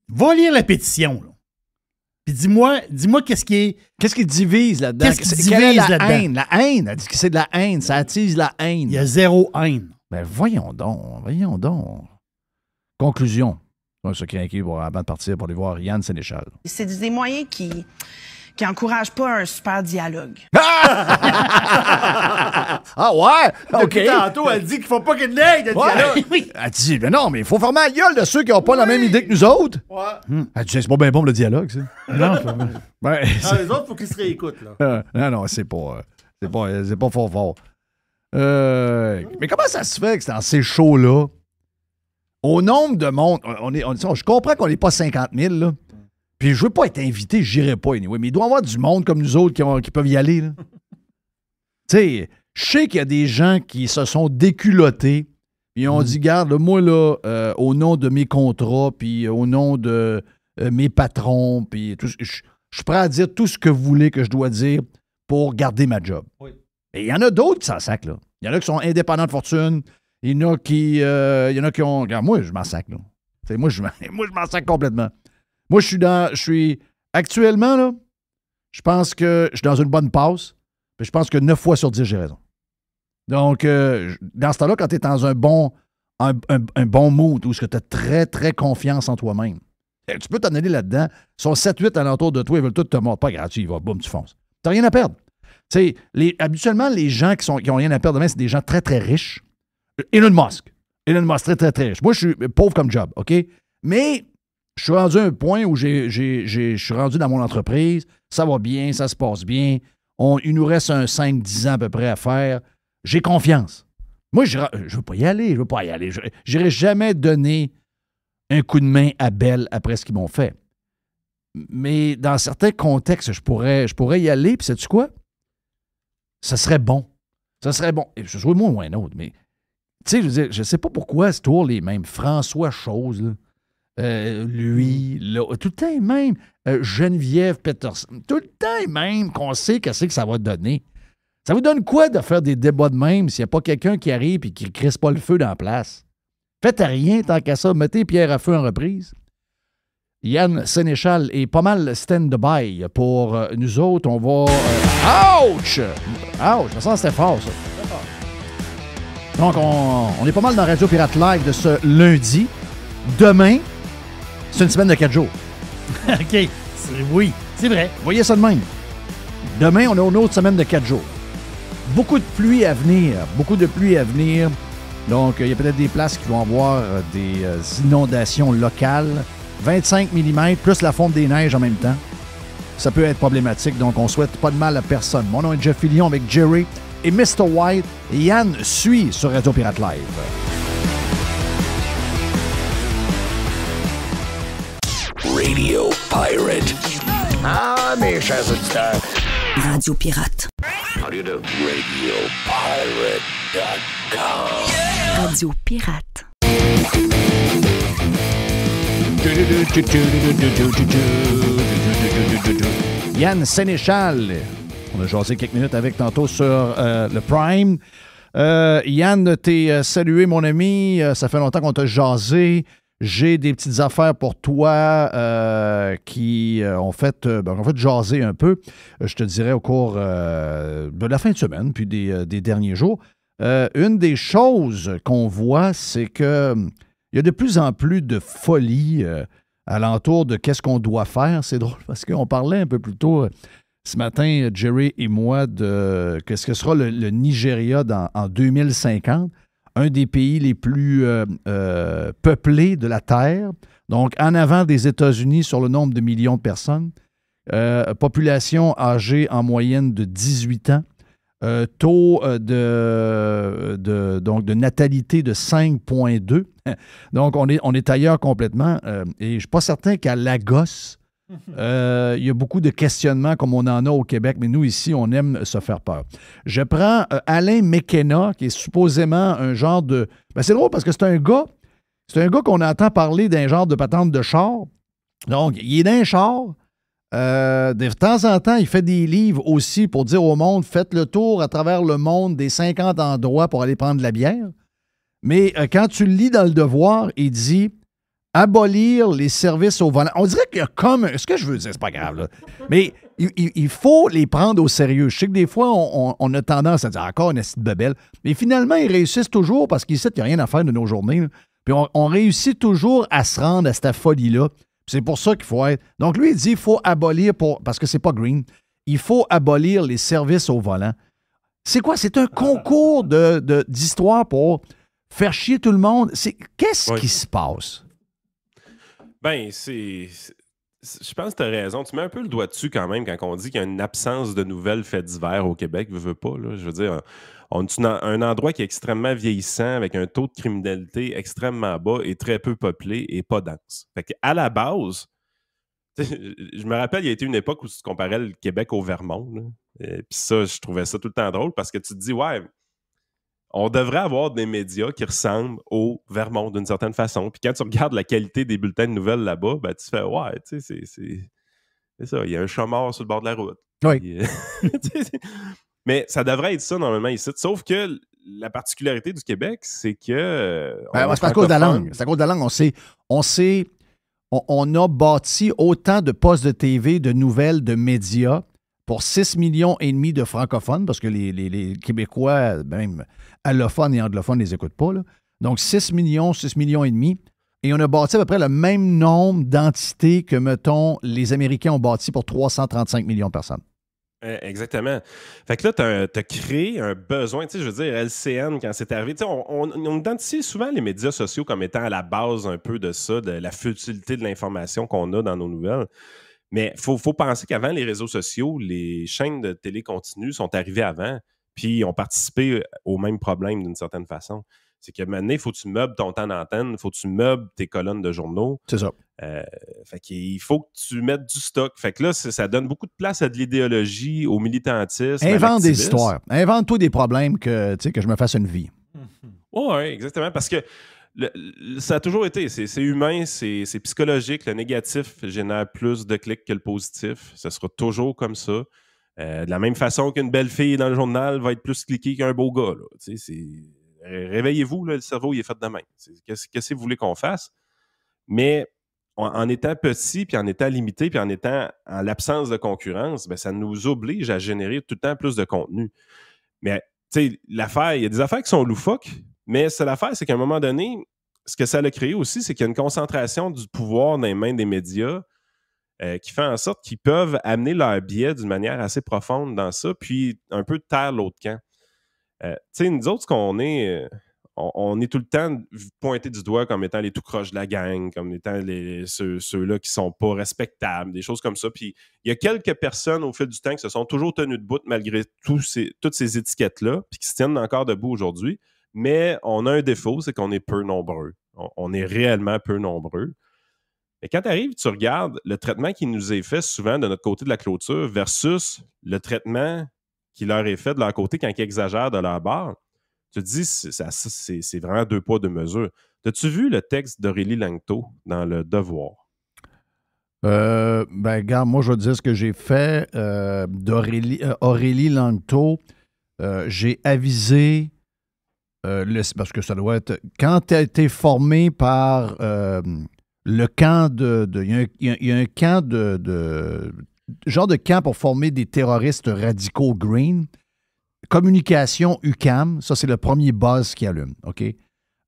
Va lire la pétition, là. Puis dis-moi qu'est-ce qui divise là-dedans? Qu'est-ce qui divise là-dedans? Haine. La haine. Elle dit que c'est de la haine. Ça attise la haine. Il y a zéro haine. Ben voyons donc. Conclusion. On va se craquer avant de partir pour aller voir Yann Sénéchal. C'est des moyens qui encouragent pas un super dialogue. Ah ouais? OK. Depuis tantôt, elle dit qu'il faut pas qu'il y ait de dialogue. Oui. Elle dit, mais non, mais il faut fermer la gueule de ceux qui n'ont pas la même idée que nous autres. Ouais. Elle dit, c'est pas bien bon le dialogue, ça. Non, c'est pas bon. Les autres, il faut qu'ils se réécoutent, là. Non, c'est pas fort. Mais comment ça se fait que c'est dans ces shows-là, au nombre de monde, je comprends qu'on n'est pas 50 000, là. Puis je veux pas être invité, j'irai pas anyway, mais il doit y avoir du monde comme nous autres qui peuvent y aller. Tu sais, je sais qu'il y a des gens qui se sont déculottés, puis ont dit, garde, moi, là, au nom de mes contrats, puis au nom de mes patrons, puis tout, je suis prêt à dire tout ce que vous voulez que je dois dire pour garder ma job. Oui. Et il y en a d'autres qui s'en sacent, là. Il y en a qui sont indépendants de fortune, il y en a qui ont... Regarde, moi, je m'en sac, là. T'sais, moi, je m'en sac complètement. Moi, je suis actuellement, là, je pense que je suis dans une bonne passe. Puis je pense que 9 fois sur 10, j'ai raison. Donc, dans ce temps-là, quand tu es dans un bon mood où tu as très, très confiance en toi-même, tu peux t'en aller là-dedans. Ils sont 7-8 alentour de toi, ils veulent tout te mordre. Pas grave, tu y vas, boum, tu fonces. Tu n'as rien à perdre. Tu sais, habituellement, les gens qui n'ont rien à perdre demain, c'est des gens très, très riches. Elon Musk, très, très, très riche. Moi, je suis pauvre comme job, OK? Mais... je suis rendu à un point où je suis rendu dans mon entreprise, ça va bien, ça se passe bien, il nous reste un 5-10 ans à peu près à faire. J'ai confiance. Moi, je veux pas y aller, je n'irai jamais donner un coup de main à Bell après ce qu'ils m'ont fait. Mais dans certains contextes, je pourrais y aller, puis sais-tu quoi? Ça serait bon. Et ce soit moi ou un autre, mais tu sais, je sais pas pourquoi c'est toujours les mêmes. François Chose, là. Lui, là, tout le temps même, Geneviève Peterson, tout le temps même qu'on sait qu'est-ce que ça va donner. Ça vous donne quoi de faire des débats de même s'il n'y a pas quelqu'un qui arrive et qui ne crisse pas le feu dans la place? Faites rien tant qu'à ça, mettez pierre à feu en reprise. Yann Sénéchal est pas mal stand-by pour nous autres. On va... ouch! Ouch! Je sens que c'était fort, ça. Donc, on est pas mal dans Radio Pirate Live de ce lundi. Demain, c'est une semaine de 4 jours. OK. Oui, c'est vrai. Voyez ça de même. Demain, on a une autre semaine de 4 jours. Beaucoup de pluie à venir. Donc, il y a peut-être des places qui vont avoir des inondations locales. 25 mm, plus la fonte des neiges en même temps. Ça peut être problématique, donc on souhaite pas de mal à personne. Mon nom est Jeff Fillion avec Jerry et Mr. White. Et Yann suit sur Radio Pirate Live. Radio Pirate. Ah, mes chers auditeurs. Radio Pirate. How do you do? RadioPirate.com. Radio Pirate. Yann Sénéchal. On a jasé quelques minutes avec tantôt sur le Prime. Yann, t'es salué, mon ami. Ça fait longtemps qu'on t'a jasé. J'ai des petites affaires pour toi qui ont fait jaser un peu, je te dirais, au cours de la fin de semaine, puis des derniers jours. Une des choses qu'on voit, c'est que il y a de plus en plus de folie alentour de qu'est-ce qu'on doit faire. C'est drôle parce qu'on parlait un peu plus tôt ce matin, Jerry et moi, de qu'est-ce que sera le Nigeria en 2050. Un des pays les plus peuplés de la Terre, donc en avant des États-Unis sur le nombre de millions de personnes, population âgée en moyenne de 18 ans, taux de natalité de 5,2. Donc, on est ailleurs complètement. Et je ne suis pas certain qu'à Lagos, il y a beaucoup de questionnements comme on en a au Québec, mais nous, ici, on aime se faire peur. Je prends Alain McKenna, qui est supposément un genre de... Ben, c'est drôle parce que c'est un gars qu'on entend parler d'un genre de patente de char. Donc, il est d'un char. De temps en temps, il fait des livres aussi pour dire au monde, faites le tour à travers le monde des 50 endroits pour aller prendre de la bière. Mais quand tu le lis dans Le Devoir, il dit abolir les services au volant. On dirait qu'il y a comme... Ce que je veux dire, c'est pas grave, là. Mais il faut les prendre au sérieux. Je sais que des fois, on a tendance à dire encore une petite bebelle. Mais finalement, ils réussissent toujours parce qu'ils savent qu'il n'y a rien à faire de nos journées. Là. Puis on réussit toujours à se rendre à cette folie-là. C'est pour ça qu'il faut être... Donc, lui, il dit qu'il faut abolir, parce que c'est pas green, il faut abolir les services au volant. C'est quoi? C'est un concours d'histoire pour faire chier tout le monde. Qu'est-ce qui se passe? Ben, je pense que tu as raison. Tu mets un peu le doigt dessus quand même quand on dit qu'il y a une absence de nouvelles faits divers au Québec. Veux pas, là. Je veux dire, on est un endroit qui est extrêmement vieillissant, avec un taux de criminalité extrêmement bas et très peu peuplé et pas dense. Fait qu'à la base, je me rappelle, il y a été une époque où tu comparais le Québec au Vermont. Puis ça, je trouvais ça tout le temps drôle parce que tu te dis, ouais, on devrait avoir des médias qui ressemblent au Vermont d'une certaine façon. Puis quand tu regardes la qualité des bulletins de nouvelles là-bas, ben, tu fais, ouais, tu sais, c'est ça, il y a un chat mort sur le bord de la route. Oui. Puis, mais ça devrait être ça normalement ici. Sauf que la particularité du Québec, c'est que... c'est à cause de la langue. C'est à cause de la langue. On a bâti autant de postes de TV, de nouvelles, de médias pour 6,5 millions de francophones, parce que les Québécois, même allophones et anglophones, ne les écoutent pas. Là. Donc 6 millions et demi. Et on a bâti à peu près le même nombre d'entités que, mettons, les Américains ont bâti pour 335 millions de personnes. Exactement. Fait que là, tu as créé un besoin. Tu sais, je veux dire, LCN, quand c'est arrivé, tu sais, on identifie souvent les médias sociaux comme étant à la base un peu de ça, de la futilité de l'information qu'on a dans nos nouvelles. Mais il faut penser qu'avant les réseaux sociaux, les chaînes de télé continue sont arrivées avant, puis ont participé au même problème d'une certaine façon. C'est que maintenant, il faut que tu meubles ton temps d'antenne, il faut que tu meubles tes colonnes de journaux. C'est ça. Fait qu'il faut que tu mettes du stock. Fait que là, ça donne beaucoup de place à de l'idéologie, au militantisme. Invente des histoires. Invente-toi des problèmes que je me fasse une vie. Oui, exactement. Parce que ça a toujours été. C'est humain, c'est psychologique. Le négatif génère plus de clics que le positif. Ça sera toujours comme ça. De la même façon qu'une belle fille dans le journal va être plus cliquée qu'un beau gars. Réveillez-vous, là, le cerveau il est fait de même. Qu'est-ce que vous voulez qu'on fasse? Mais en étant petit, puis en étant limité, puis en étant en l'absence de concurrence, ben, ça nous oblige à générer tout le temps plus de contenu. Mais tu sais, l'affaire, il y a des affaires qui sont loufoques, mais l'affaire, c'est qu'à un moment donné, ce que ça a créé aussi, c'est qu'il y a une concentration du pouvoir dans les mains des médias qui fait en sorte qu'ils peuvent amener leur biais d'une manière assez profonde dans ça, puis un peu taire l'autre camp. Tu sais, nous autres, ce qu'on est, on est tout le temps pointé du doigt comme étant les tout croches de la gang, comme étant ceux-là qui sont pas respectables, des choses comme ça. Puis il y a quelques personnes au fil du temps qui se sont toujours tenues debout malgré toutes ces étiquettes-là, puis qui se tiennent encore debout aujourd'hui. Mais on a un défaut, c'est qu'on est peu nombreux. On est réellement peu nombreux. Et quand tu arrives, tu regardes le traitement qui nous est fait souvent de notre côté de la clôture versus le traitement qui leur est fait de leur côté quand ils exagèrent de leur bord. Tu te dis, c'est vraiment 2 poids, 2 mesures. As-tu vu le texte d'Aurélie Langto dans Le Devoir? Regarde, moi, je vais te dire ce que j'ai fait d'Aurélie Langto. J'ai avisé, parce que ça doit être... Quand tu as été formé par le camp il y a un camp genre de camp pour former des terroristes radicaux green. Communication UQAM, ça, c'est le premier buzz qui allume, OK?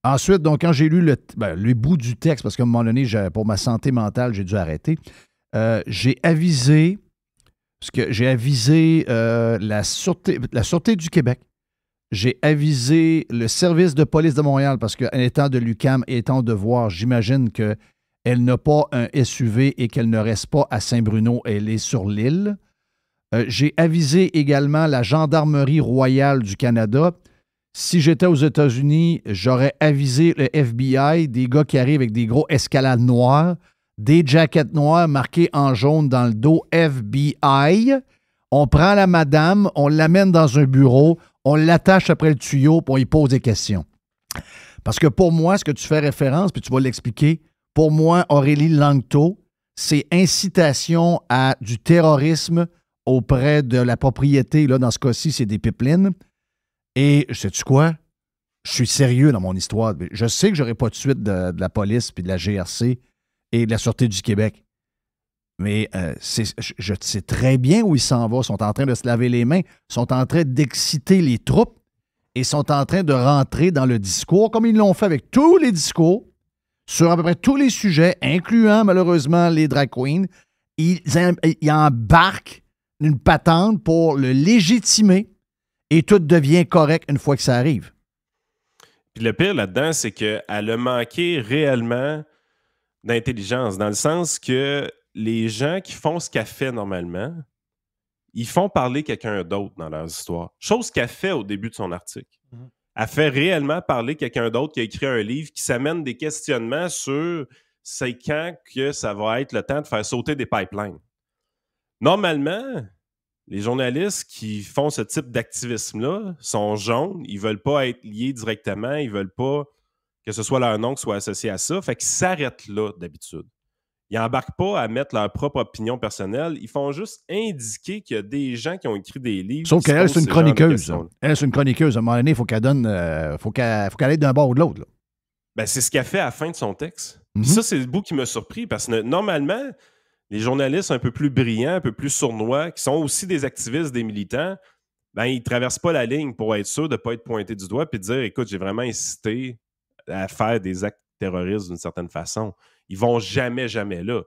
Ensuite, donc, quand j'ai lu le bout du texte, parce qu'à un moment donné, pour ma santé mentale, j'ai dû arrêter, j'ai avisé la Sûreté du Québec. J'ai avisé le service de police de Montréal, parce qu'en étant de l'UQAM et étant au devoir, j'imagine qu'elle n'a pas un SUV et qu'elle ne reste pas à Saint-Bruno, elle est sur l'île. J'ai avisé également la Gendarmerie royale du Canada. Si j'étais aux États-Unis, j'aurais avisé le FBI, des gars qui arrivent avec des gros escalades noires, des jackets noires marquées en jaune dans le dos FBI. On prend la madame, on l'amène dans un bureau, on l'attache après le tuyau, puis on y pose des questions. Parce que pour moi, ce que tu fais référence, puis tu vas l'expliquer, pour moi, Aurélie Langto, c'est incitation à du terrorisme auprès de la propriété. Là, dans ce cas-ci, c'est des pipelines. Et sais-tu quoi? Je suis sérieux dans mon histoire. Je sais que j'aurai pas de suite de la police, puis de la GRC et de la Sûreté du Québec. Mais je sais très bien où ils s'en vont. Ils sont en train de se laver les mains. Ils sont en train d'exciter les troupes et sont en train de rentrer dans le discours, comme ils l'ont fait avec tous les discours, sur à peu près tous les sujets, incluant malheureusement les drag queens. Ils embarquent une patente pour le légitimer et tout devient correct une fois que ça arrive. Puis le pire là-dedans, c'est qu'elle a manqué réellement d'intelligence, dans le sens que les gens qui font ce qu'elle fait normalement, ils font parler quelqu'un d'autre dans leurs histoires. Chose qu'elle fait au début de son article. Elle fait réellement parler quelqu'un d'autre qui a écrit un livre qui s'amène des questionnements sur c'est quand que ça va être le temps de faire sauter des pipelines. Normalement, les journalistes qui font ce type d'activisme-là sont jaunes, ils ne veulent pas être liés directement, ils ne veulent pas que ce soit leur nom qui soit associé à ça, fait qu'ils s'arrêtent là d'habitude. Ils n'embarquent pas à mettre leur propre opinion personnelle, ils font juste indiquer qu'il y a des gens qui ont écrit des livres. Sauf qu'elle, c'est une chroniqueuse. Elle, c'est une chroniqueuse. À un moment donné, il faut qu'elle donne, faut qu'elle aille d'un bord ou de l'autre. Ben, c'est ce qu'elle fait à la fin de son texte. Ça, c'est le bout qui m'a surpris, parce que normalement, les journalistes un peu plus brillants, un peu plus sournois, qui sont aussi des activistes, des militants, ben, ils ne traversent pas la ligne pour être sûr de ne pas être pointés du doigt et de dire, écoute, j'ai vraiment incité à faire des actes terroristes d'une certaine façon. Ils vont jamais là.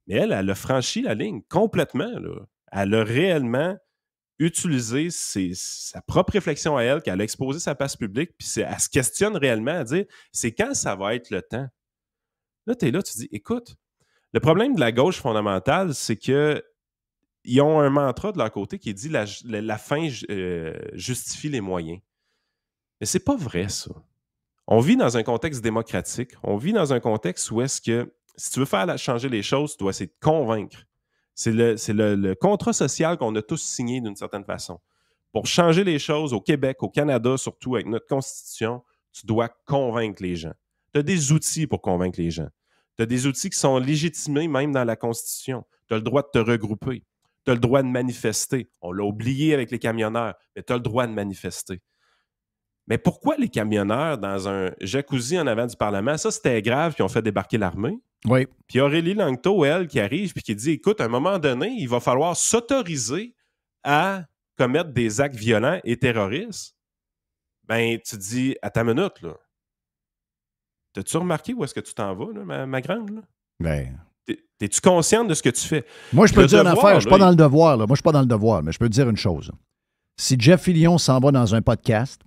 Mais elle a franchi la ligne complètement. Là. Elle a réellement utilisé sa propre réflexion à elle, qu'elle a exposé sa place publique, puis elle se questionne réellement à dire, c'est quand ça va être le temps? Là, tu es là, tu dis, écoute, le problème de la gauche fondamentale, c'est qu'ils ont un mantra de leur côté qui dit la fin justifie les moyens. Mais c'est pas vrai, ça. On vit dans un contexte démocratique. On vit dans un contexte où est-ce que, si tu veux faire changer les choses, tu dois essayer de convaincre. C'est le contrat social qu'on a tous signé d'une certaine façon. Pour changer les choses au Québec, au Canada, surtout avec notre Constitution, tu dois convaincre les gens. Tu as des outils pour convaincre les gens. Tu as des outils qui sont légitimés même dans la Constitution. Tu as le droit de te regrouper. Tu as le droit de manifester. On l'a oublié avec les camionneurs, mais tu as le droit de manifester. Mais pourquoi les camionneurs dans un jacuzzi en avant du Parlement, ça c'était grave, puis on fait débarquer l'armée? Oui. Puis Aurélie Langto, elle, qui arrive, puis qui dit, écoute, à un moment donné, il va falloir s'autoriser à commettre des actes violents et terroristes. Ben, tu dis, à ta minute, là. T'as-tu remarqué où est-ce que tu t'en vas, là, ma grande? Là? Ben. T'es-tu consciente de ce que tu fais? Moi, je peux te dire une affaire. Je suis pas dans le devoir, là. Moi, je suis pas dans le devoir, mais je peux te dire une chose. Si Jeff Fillion s'en va dans un podcast,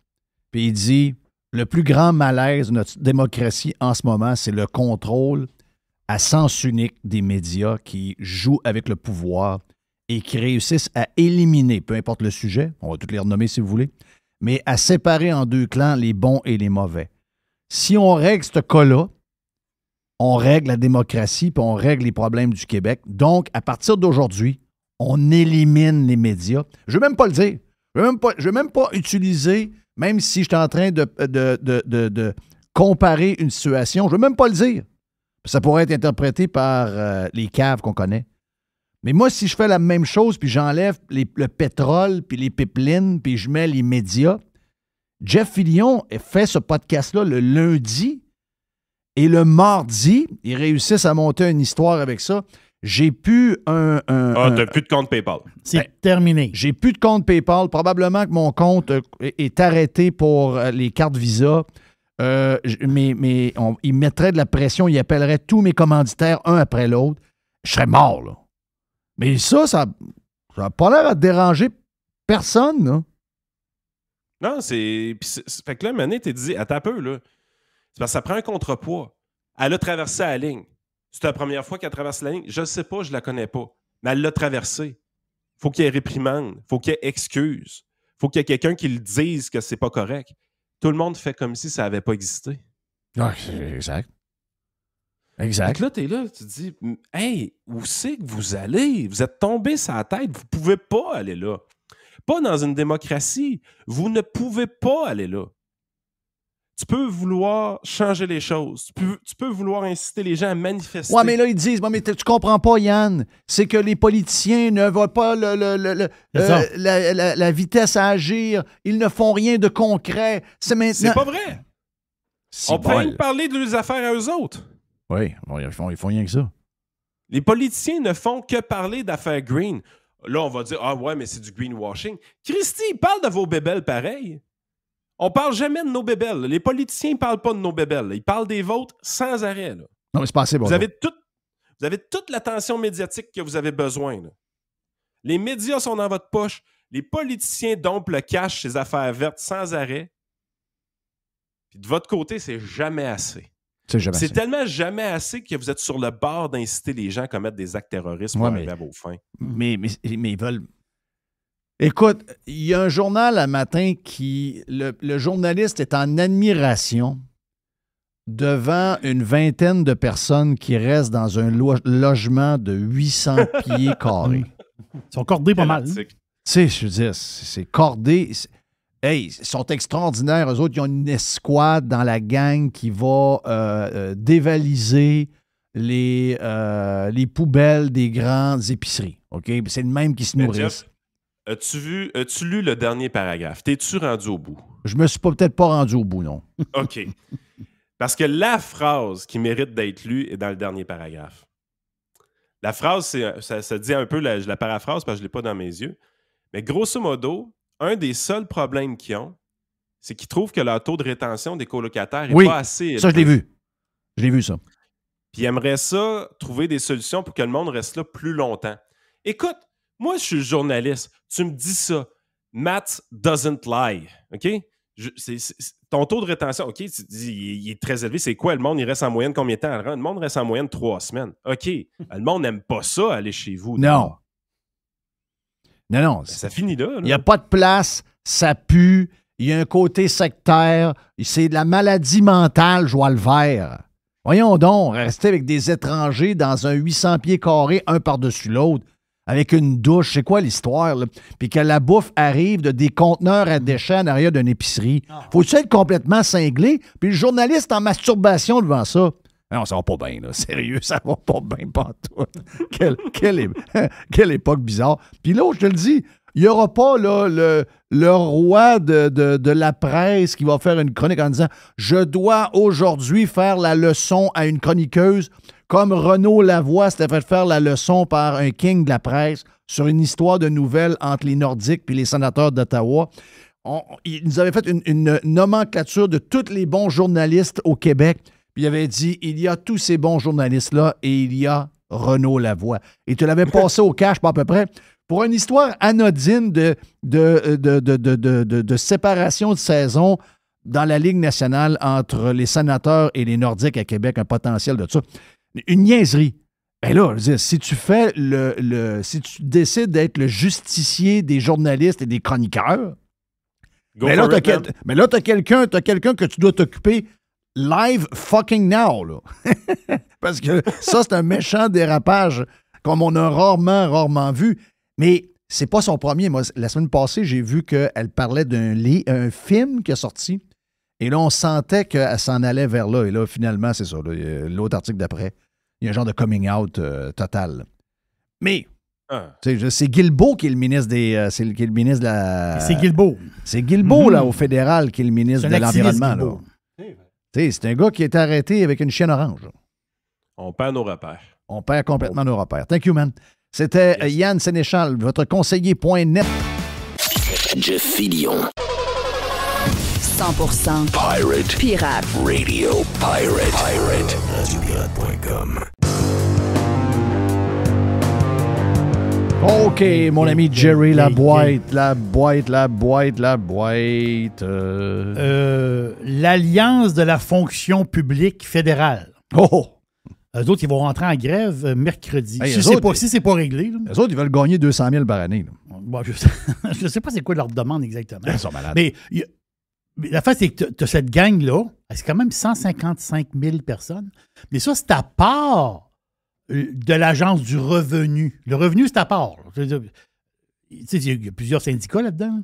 puis il dit, le plus grand malaise de notre démocratie en ce moment, c'est le contrôle à sens unique des médias qui jouent avec le pouvoir et qui réussissent à éliminer, peu importe le sujet, on va tous les renommer si vous voulez, mais à séparer en deux clans les bons et les mauvais. Si on règle ce cas-là, on règle la démocratie puis on règle les problèmes du Québec. Donc, à partir d'aujourd'hui, on élimine les médias. Je ne veux même pas le dire. Je ne veux même pas utiliser, même si je suis en train de comparer une situation, je ne veux même pas le dire. Ça pourrait être interprété par les caves qu'on connaît. Mais moi, si je fais la même chose, puis j'enlève le pétrole, puis les pipelines, puis je mets les médias, Jeff Fillion fait ce podcast-là le lundi, et le mardi, ils réussissent à monter une histoire avec ça. J'ai plus t'as plus de compte PayPal. C'est terminé. J'ai plus de compte PayPal. Probablement que mon compte est arrêté pour les cartes Visa. Il mettrait de la pression, il appellerait tous mes commanditaires un après l'autre. Je serais mort, là. Mais ça n'a pas l'air à déranger personne, là. Non, c'est. Fait que là, Mané, t'es dit, attends un peu, là. C'est parce que ça prend un contrepoids. Elle a traversé la ligne. C'est la première fois qu'elle traverse la ligne. Je ne sais pas, je la connais pas. Mais elle l'a traversée. Faut qu'il y ait réprimande. Faut qu'il y ait excuse. Faut qu'il y ait quelqu'un qui le dise que c'est pas correct. Tout le monde fait comme si ça n'avait pas existé. Ouais, exact. Exact. Donc là, t'es là, tu te dis, hey, où c'est que vous allez? Vous êtes tombé sur la tête. Vous ne pouvez pas aller là. Pas dans une démocratie. Vous ne pouvez pas aller là. Tu peux vouloir changer les choses. Tu peux vouloir inciter les gens à manifester. Ouais, mais là, ils disent, mais tu comprends pas, Yann. C'est que les politiciens ne voient pas la vitesse à agir. Ils ne font rien de concret. C'est maintenant. C'est pas vrai. On peut même parler de leurs affaires à eux autres. Oui, bon, ils font rien que ça. Les politiciens ne font que parler d'affaires green. Là, on va dire, ah ouais, mais c'est du greenwashing. Christy, il parle de vos bébelles pareil. On parle jamais de nos bébelles. Les politiciens ne parlent pas de nos bébelles. Ils parlent des vôtres sans arrêt. Là. Non, mais c'est pas assez bon. Vous avez toute l'attention médiatique que vous avez besoin. Là. Les médias sont dans votre poche. Les politiciens dompent le cash, ces affaires vertes sans arrêt. Puis de votre côté, c'est jamais assez. C'est tellement jamais assez que vous êtes sur le bord d'inciter les gens à commettre des actes terroristes pour arriver à vos fins. Mais ils veulent... Écoute, il y a un journal un matin qui... Le journaliste est en admiration devant une vingtaine de personnes qui restent dans un logement de 800 pieds carrés. Ils sont cordés pas mal. Tu sais, je veux dire, c'est cordé. Hey, ils sont extraordinaires. Eux autres, ils ont une escouade dans la gang qui va dévaliser les poubelles des grandes épiceries. OK? C'est le même qui se nourrissent. As-tu lu le dernier paragraphe? T'es-tu rendu au bout? Je me suis peut-être pas rendu au bout, non. OK. Parce que la phrase qui mérite d'être lue est dans le dernier paragraphe. La phrase, ça dit un peu, je la paraphrase parce que je ne l'ai pas dans mes yeux. Mais grosso modo, un des seuls problèmes qu'ils ont, c'est qu'ils trouvent que leur taux de rétention des colocataires n'est pas assez élevé. Ça, je l'ai vu. Je l'ai vu, ça. Puis ils aimeraient ça, trouver des solutions pour que le monde reste là plus longtemps. Écoute, moi, je suis journaliste. Tu me dis ça. Matt doesn't lie. OK? Ton taux de rétention, OK, il est très élevé. C'est quoi? Le monde, il reste en moyenne combien de temps? Le monde reste en moyenne 3 semaines. OK. Le monde n'aime pas ça, aller chez vous. Non. Non. Ça finit là. Il n'y a pas de place. Ça pue. Il y a un côté sectaire. C'est de la maladie mentale, je vois le vert. Voyons donc, rester avec des étrangers dans un 800 pieds carrés, un par-dessus l'autre. Avec une douche, c'est quoi l'histoire, là? Puis que la bouffe arrive de des conteneurs à déchets en arrière d'une épicerie. Faut-tu être complètement cinglé? Puis le journaliste en masturbation devant ça. Non, ça va pas bien, là. Sérieux, ça va pas bien, pantoute. Quelle époque bizarre. Puis là, je te le dis, il n'y aura pas là, le roi de la presse qui va faire une chronique en disant « Je dois aujourd'hui faire la leçon à une chroniqueuse » comme Renaud Lavoie s'était fait faire la leçon par un king de la presse sur une histoire de nouvelles entre les Nordiques et les sénateurs d'Ottawa. Il nous avait fait une nomenclature de tous les bons journalistes au Québec. Puis il avait dit, il y a tous ces bons journalistes-là et il y a Renaud Lavoie. Et tu l'avais passé au cash, pas à peu près, pour une histoire anodine de séparation de saison dans la Ligue nationale entre les sénateurs et les Nordiques à Québec, un potentiel de ça. Une niaiserie. Ben là, je veux dire, si tu fais si tu décides d'être le justicier des journalistes et des chroniqueurs, mais là, tu as quelqu'un que tu dois t'occuper live fucking now, là. Parce que ça, c'est un méchant dérapage comme on a rarement vu. Mais c'est pas son premier. Moi, la semaine passée, j'ai vu qu'elle parlait d'un film qui est sorti. Et là, on sentait qu'elle s'en allait vers là. Et là, finalement, c'est ça. L'autre article d'après, il y a un genre de coming out total. Mais, c'est Guilbeault qui est le ministre qui est le ministre de la... C'est Guilbeault. C'est Guilbeault, là, au fédéral, qui est le ministre de l'Environnement. Là. C'est un gars qui a été arrêté avec une chienne orange. On perd nos repères. On perd complètement nos repères. Thank you, man. C'était Yann Sénéchal, votre conseiller.net. Jeff Fillion. 100% Pirate. Radio Pirate. Radiopirate.com. OK, mon ami Jerry, la boîte. L'Alliance de la fonction publique fédérale. Oh! Eux autres, ils vont rentrer en grève mercredi. Hey, si c'est pas réglé. Là. Eux autres, ils veulent gagner 200 000 par année. Bon, je sais pas c'est quoi leur demande exactement. Ils sont malades. Mais la fait, c'est que tu as cette gang-là, c'est quand même 155 000 personnes. Mais ça, c'est à part de l'Agence du revenu. Le revenu, c'est à part. Il y a plusieurs syndicats là-dedans.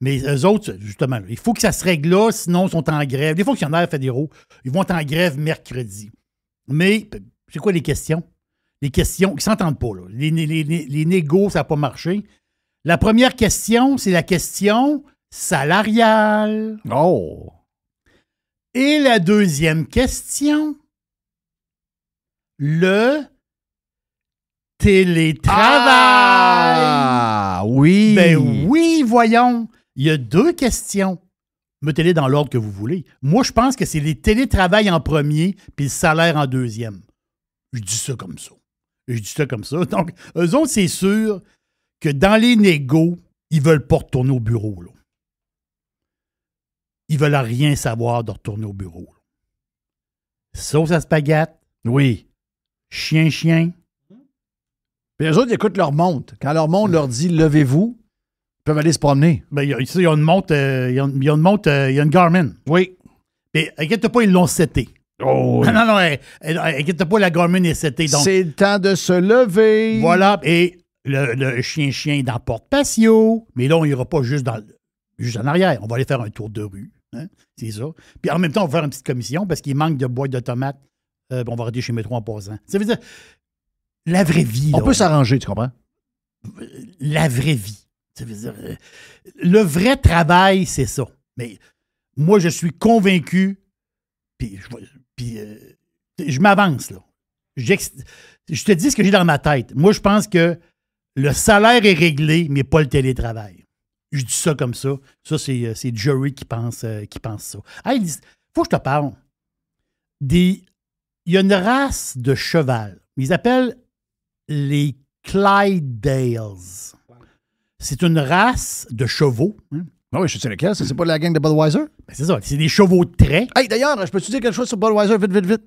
Mais eux autres, justement, il faut que ça se règle là, sinon ils sont en grève. Les fonctionnaires fédéraux, ils vont être en grève mercredi. Mais, c'est quoi les questions? Les questions qui ne s'entendent pas. Là. Les négos, ça n'a pas marché. La première question, c'est la question salariale. Oh! Et la deuxième question, le télétravail. Ah, oui! Ben oui, voyons. Il y a deux questions. Mettez-les dans l'ordre que vous voulez. Moi, je pense que c'est les télétravail en premier puis le salaire en deuxième. Je dis ça comme ça. Donc, eux autres, c'est sûr que dans les négos, ils veulent pas retourner au bureau. Là. Ils veulent rien savoir de retourner au bureau. Là. Sauce à spaghette. Oui. Chien. Puis eux autres, ils écoutent leur montre. Quand leur montre leur dit « levez-vous », ils peuvent aller se promener. Ben, il y a une montre, il y a une Garmin. Oui. Mais inquiète pas, ils l'ont seté. Oh oui. Non, inquiète pas, la Garmin est setée. C'est le temps de se lever. Voilà, et le chien dans Porte Patio. Mais là, on n'ira pas juste en arrière. On va aller faire un tour de rue. Hein? C'est ça. Puis en même temps, on va faire une petite commission parce qu'il manque de boîtes de tomates. On va arrêter chez Métro en passant. Ça veut dire, la vraie vie. On peut s'arranger, tu comprends? La vraie vie. Ça veut dire, le vrai travail, c'est ça. Mais moi, je suis convaincu, puis je m'avance, là. Je te dis ce que j'ai dans ma tête. Moi, je pense que le salaire est réglé, mais pas le télétravail. Je dis ça comme ça. Ça, c'est Jerry qui pense ça. Hey, faut que je te parle. Il y a une race de cheval. Ils appellent les Clydesdales. C'est une race de chevaux. Hein? Ah oui, je sais lequel. C'est pas la gang de Budweiser? Ben c'est ça. C'est des chevaux de trait. Hey, d'ailleurs, je peux te dire quelque chose sur Budweiser vite?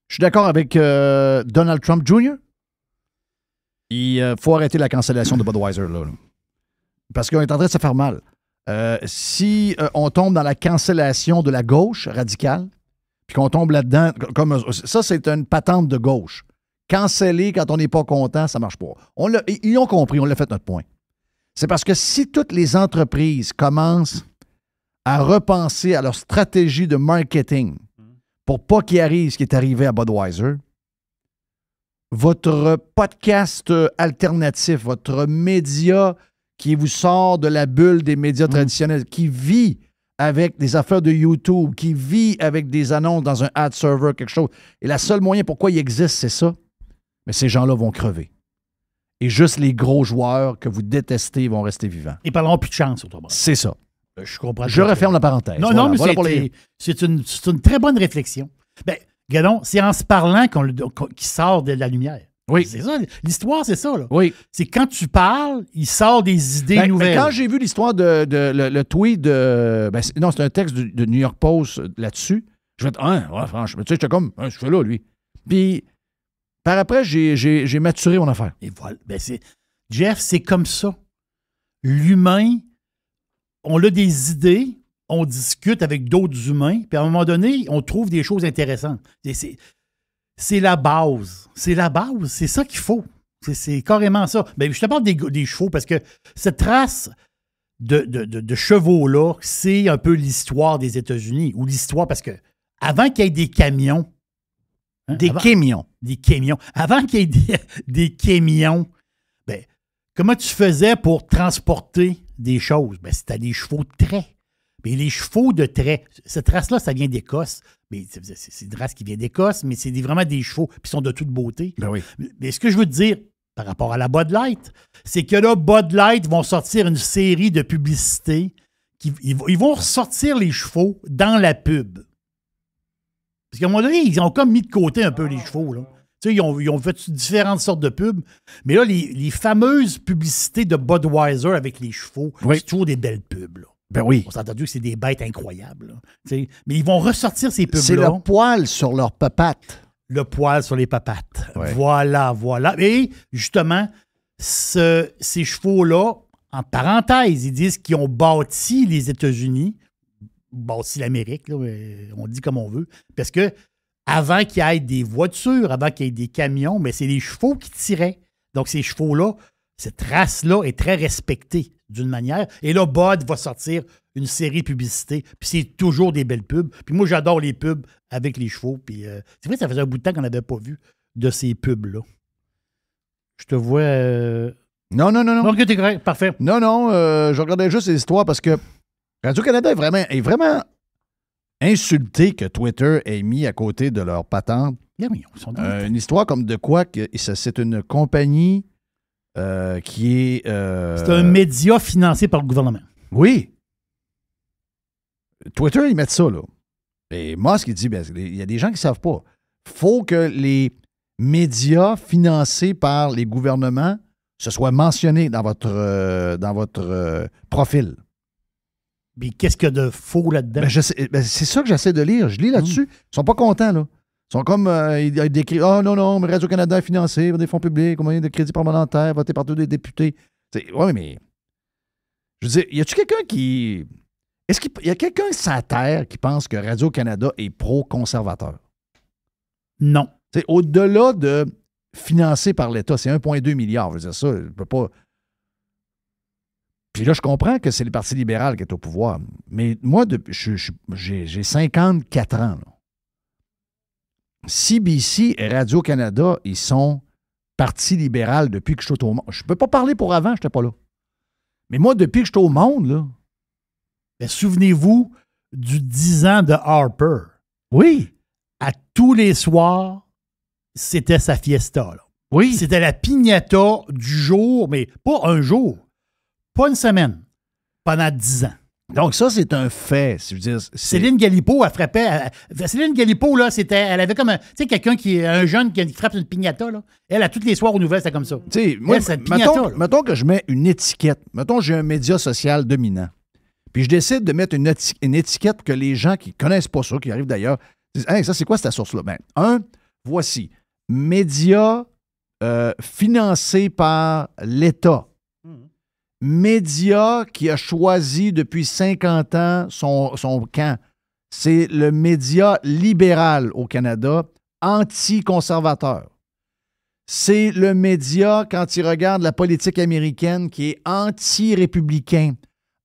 Je suis d'accord avec Donald Trump Jr. Il faut arrêter la cancellation de Budweiser, là. Parce qu'on est en train de se faire mal. Si on tombe dans la cancellation de la gauche radicale, puis qu'on tombe là-dedans, comme ça, c'est une patente de gauche. Canceller quand on n'est pas content, ça ne marche pas. Ils ont compris, on l'a fait notre point. C'est parce que si toutes les entreprises commencent à repenser à leur stratégie de marketing pour pas qu'il arrive ce qui est arrivé à Budweiser, votre podcast alternatif, votre média qui vous sort de la bulle des médias traditionnels, qui vit avec des affaires de YouTube, qui vit avec des annonces dans un ad server, quelque chose, et le seul moyen pourquoi il existe, c'est ça, mais ces gens-là vont crever. Et juste les gros joueurs que vous détestez vont rester vivants. Ils parleront plus de chance, autrement. C'est ça. Je comprends. Je referme la parenthèse. Non, mais c'est une très bonne réflexion. Ben, Gadon, c'est en se parlant qu'il sort de la lumière. Oui. C'est ça. L'histoire, c'est ça. Là. Oui. C'est quand tu parles, il sort des idées nouvelles. Quand j'ai vu l'histoire de le tweet de... non, c'est un texte de New York Post là-dessus. Je vais être, franchement, tu sais, j'étais comme, je fais là, lui. Puis, par après, j'ai maturé mon affaire. Et voilà. Jeff, c'est comme ça. L'humain, on a des idées, on discute avec d'autres humains, puis à un moment donné, on trouve des choses intéressantes. C'est la base. C'est la base. C'est ça qu'il faut. C'est carrément ça. Mais je te parle des chevaux parce que cette trace de chevaux-là, c'est un peu l'histoire des États-Unis. Ou l'histoire parce que avant qu'il y ait des camions. Des camions. Des camions. Avant qu'il y ait des camions, comment tu faisais pour transporter des choses? C'était des chevaux de trait. Mais les chevaux de trait, cette race-là, ça vient d'Écosse. Mais c'est une race qui vient d'Écosse, mais c'est vraiment des chevaux, puis ils sont de toute beauté. Ben oui. Mais ce que je veux te dire, par rapport à la Bud Light, c'est que là, Bud Light vont sortir une série de publicités. Ils vont ressortir les chevaux dans la pub. Parce qu'à un moment donné, ils ont comme mis de côté un peu les chevaux, là. Tu sais, ils ont fait différentes sortes de pubs. Mais là, les fameuses publicités de Budweiser avec les chevaux, c'est toujours des belles pubs, là. Ben oui. On s'est entendu que c'est des bêtes incroyables. Mais ils vont ressortir ces pubs-là. C'est le poil sur leurs papates. Le poil sur les papates. Ouais. Voilà. Et justement, ces chevaux-là, en parenthèse, ils disent qu'ils ont bâti les États-Unis, bâti l'Amérique, là, on dit comme on veut, parce que avant qu'il y ait des voitures, avant qu'il y ait des camions, mais c'est les chevaux qui tiraient. Donc, ces chevaux-là, cette race-là est très respectée d'une manière. Et là, Bud va sortir une série de publicités. Puis c'est toujours des belles pubs. Puis moi, j'adore les pubs avec les chevaux. Puis c'est vrai, ça faisait un bout de temps qu'on n'avait pas vu de ces pubs-là. Je te vois... Non. Ok, t'es correct. Parfait. Non, je regardais juste les histoires parce que Radio-Canada est vraiment insulté que Twitter ait mis à côté de leur patente une histoire comme de quoi que c'est une compagnie qui est... C'est un média financé par le gouvernement. Oui. Twitter, ils mettent ça, là. Et Musk, il dit, il y a des gens qui ne savent pas. Il faut que les médias financés par les gouvernements se soient mentionnés dans votre profil. Mais qu'est-ce qu'il y a de faux là-dedans? C'est ça que j'essaie de lire. Je lis là-dessus. Ils sont pas contents, là. Ils sont comme, ils décrivent, non, mais Radio-Canada est financé par des fonds publics, moyen de crédit parlementaire, voté par tous les députés. Oui, mais, je veux dire, y a-tu quelqu'un qui... Est-ce qu'il y a quelqu'un sur la Terre qui pense que Radio-Canada est pro-conservateur? Non. Au-delà de financé par l'État, c'est 1,2 milliard. Je veux dire, ça, je peux pas... Puis là, je comprends que c'est le Parti libéral qui est au pouvoir. Mais moi, j'ai 54 ans, là. CBC et Radio-Canada, ils sont Parti libéral depuis que je suis au monde. Je ne peux pas parler pour avant, je n'étais pas là. Mais moi, depuis que je suis au monde, là... Mais souvenez-vous du 10 ans de Harper. Oui. À tous les soirs, c'était sa fiesta, là. Oui. C'était la piñata du jour, mais pas un jour, pas une semaine, pendant 10 ans. Donc ça, c'est un fait. Je veux dire, Céline Galipo, elle frappait... Céline Galipo, là, elle avait comme quelqu'un un jeune qui frappe une piñata, là. Elle, à tous les soirs aux nouvelles, c'était comme ça. Tu sais, moi, mettons que je mets une étiquette. Mettons que j'ai un média social dominant. Puis je décide de mettre une étiquette que les gens qui ne connaissent pas ça, qui arrivent d'ailleurs, disent, hey, ça, c'est quoi cette source-là? Voici. Média financé par l'État. Média qui a choisi depuis 50 ans son camp. C'est le média libéral au Canada, anti-conservateur. C'est le média, quand il regarde la politique américaine, qui est anti-républicain,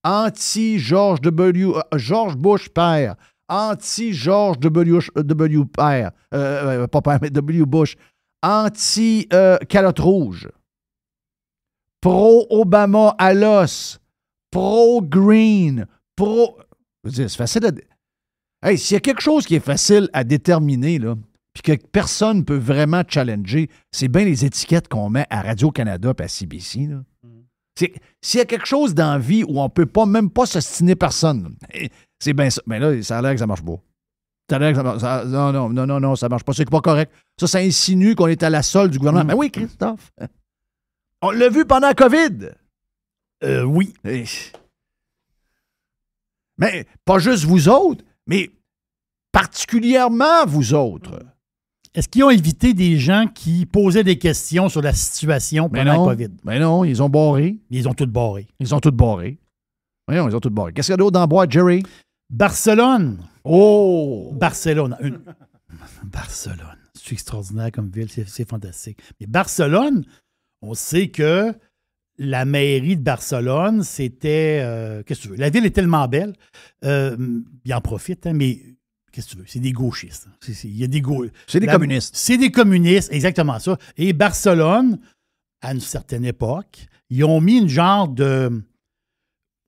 anti-George Bush père, anti-George W. père, pas père, mais W. Bush, anti-calotte rouge. Pro-Obama à l'os, pro-Green, pro... Je veux dire, c'est facile à... Hey, s'il y a quelque chose qui est facile à déterminer, là, puis que personne ne peut vraiment challenger, c'est bien les étiquettes qu'on met à Radio-Canada et à CBC. Là. S'il y a quelque chose dans la vie où on ne peut même pas s'ostiner personne, c'est bien ça. Mais là, ça a l'air que ça marche pas. Ça a l'air que ça marche... Non, ça marche pas. C'est pas correct. Ça insinue qu'on est à la solde du gouvernement. Mais oui, Christophe. On l'a vu pendant la COVID. Oui. Mais pas juste vous autres, mais particulièrement vous autres. Est-ce qu'ils ont évité des gens qui posaient des questions sur la situation pendant la COVID? Mais non, ils ont barré. Ils ont tout barré. Ils ont tout barré. Voyons, ils ont tout barré. Qu'est-ce qu'il y a d'autre dans la boîte, Jerry? Barcelone. Oh! Barcelone. Barcelone. C'est extraordinaire comme ville. C'est fantastique. Mais Barcelone, on sait que la mairie de Barcelone, c'était... qu'est-ce que tu veux? La ville est tellement belle. Ils en profitent, hein, mais... Qu'est-ce que tu veux? C'est des gauchistes. Il y a des c'est des communistes. C'est des communistes, exactement ça. Et Barcelone, à une certaine époque, ils ont mis une genre de...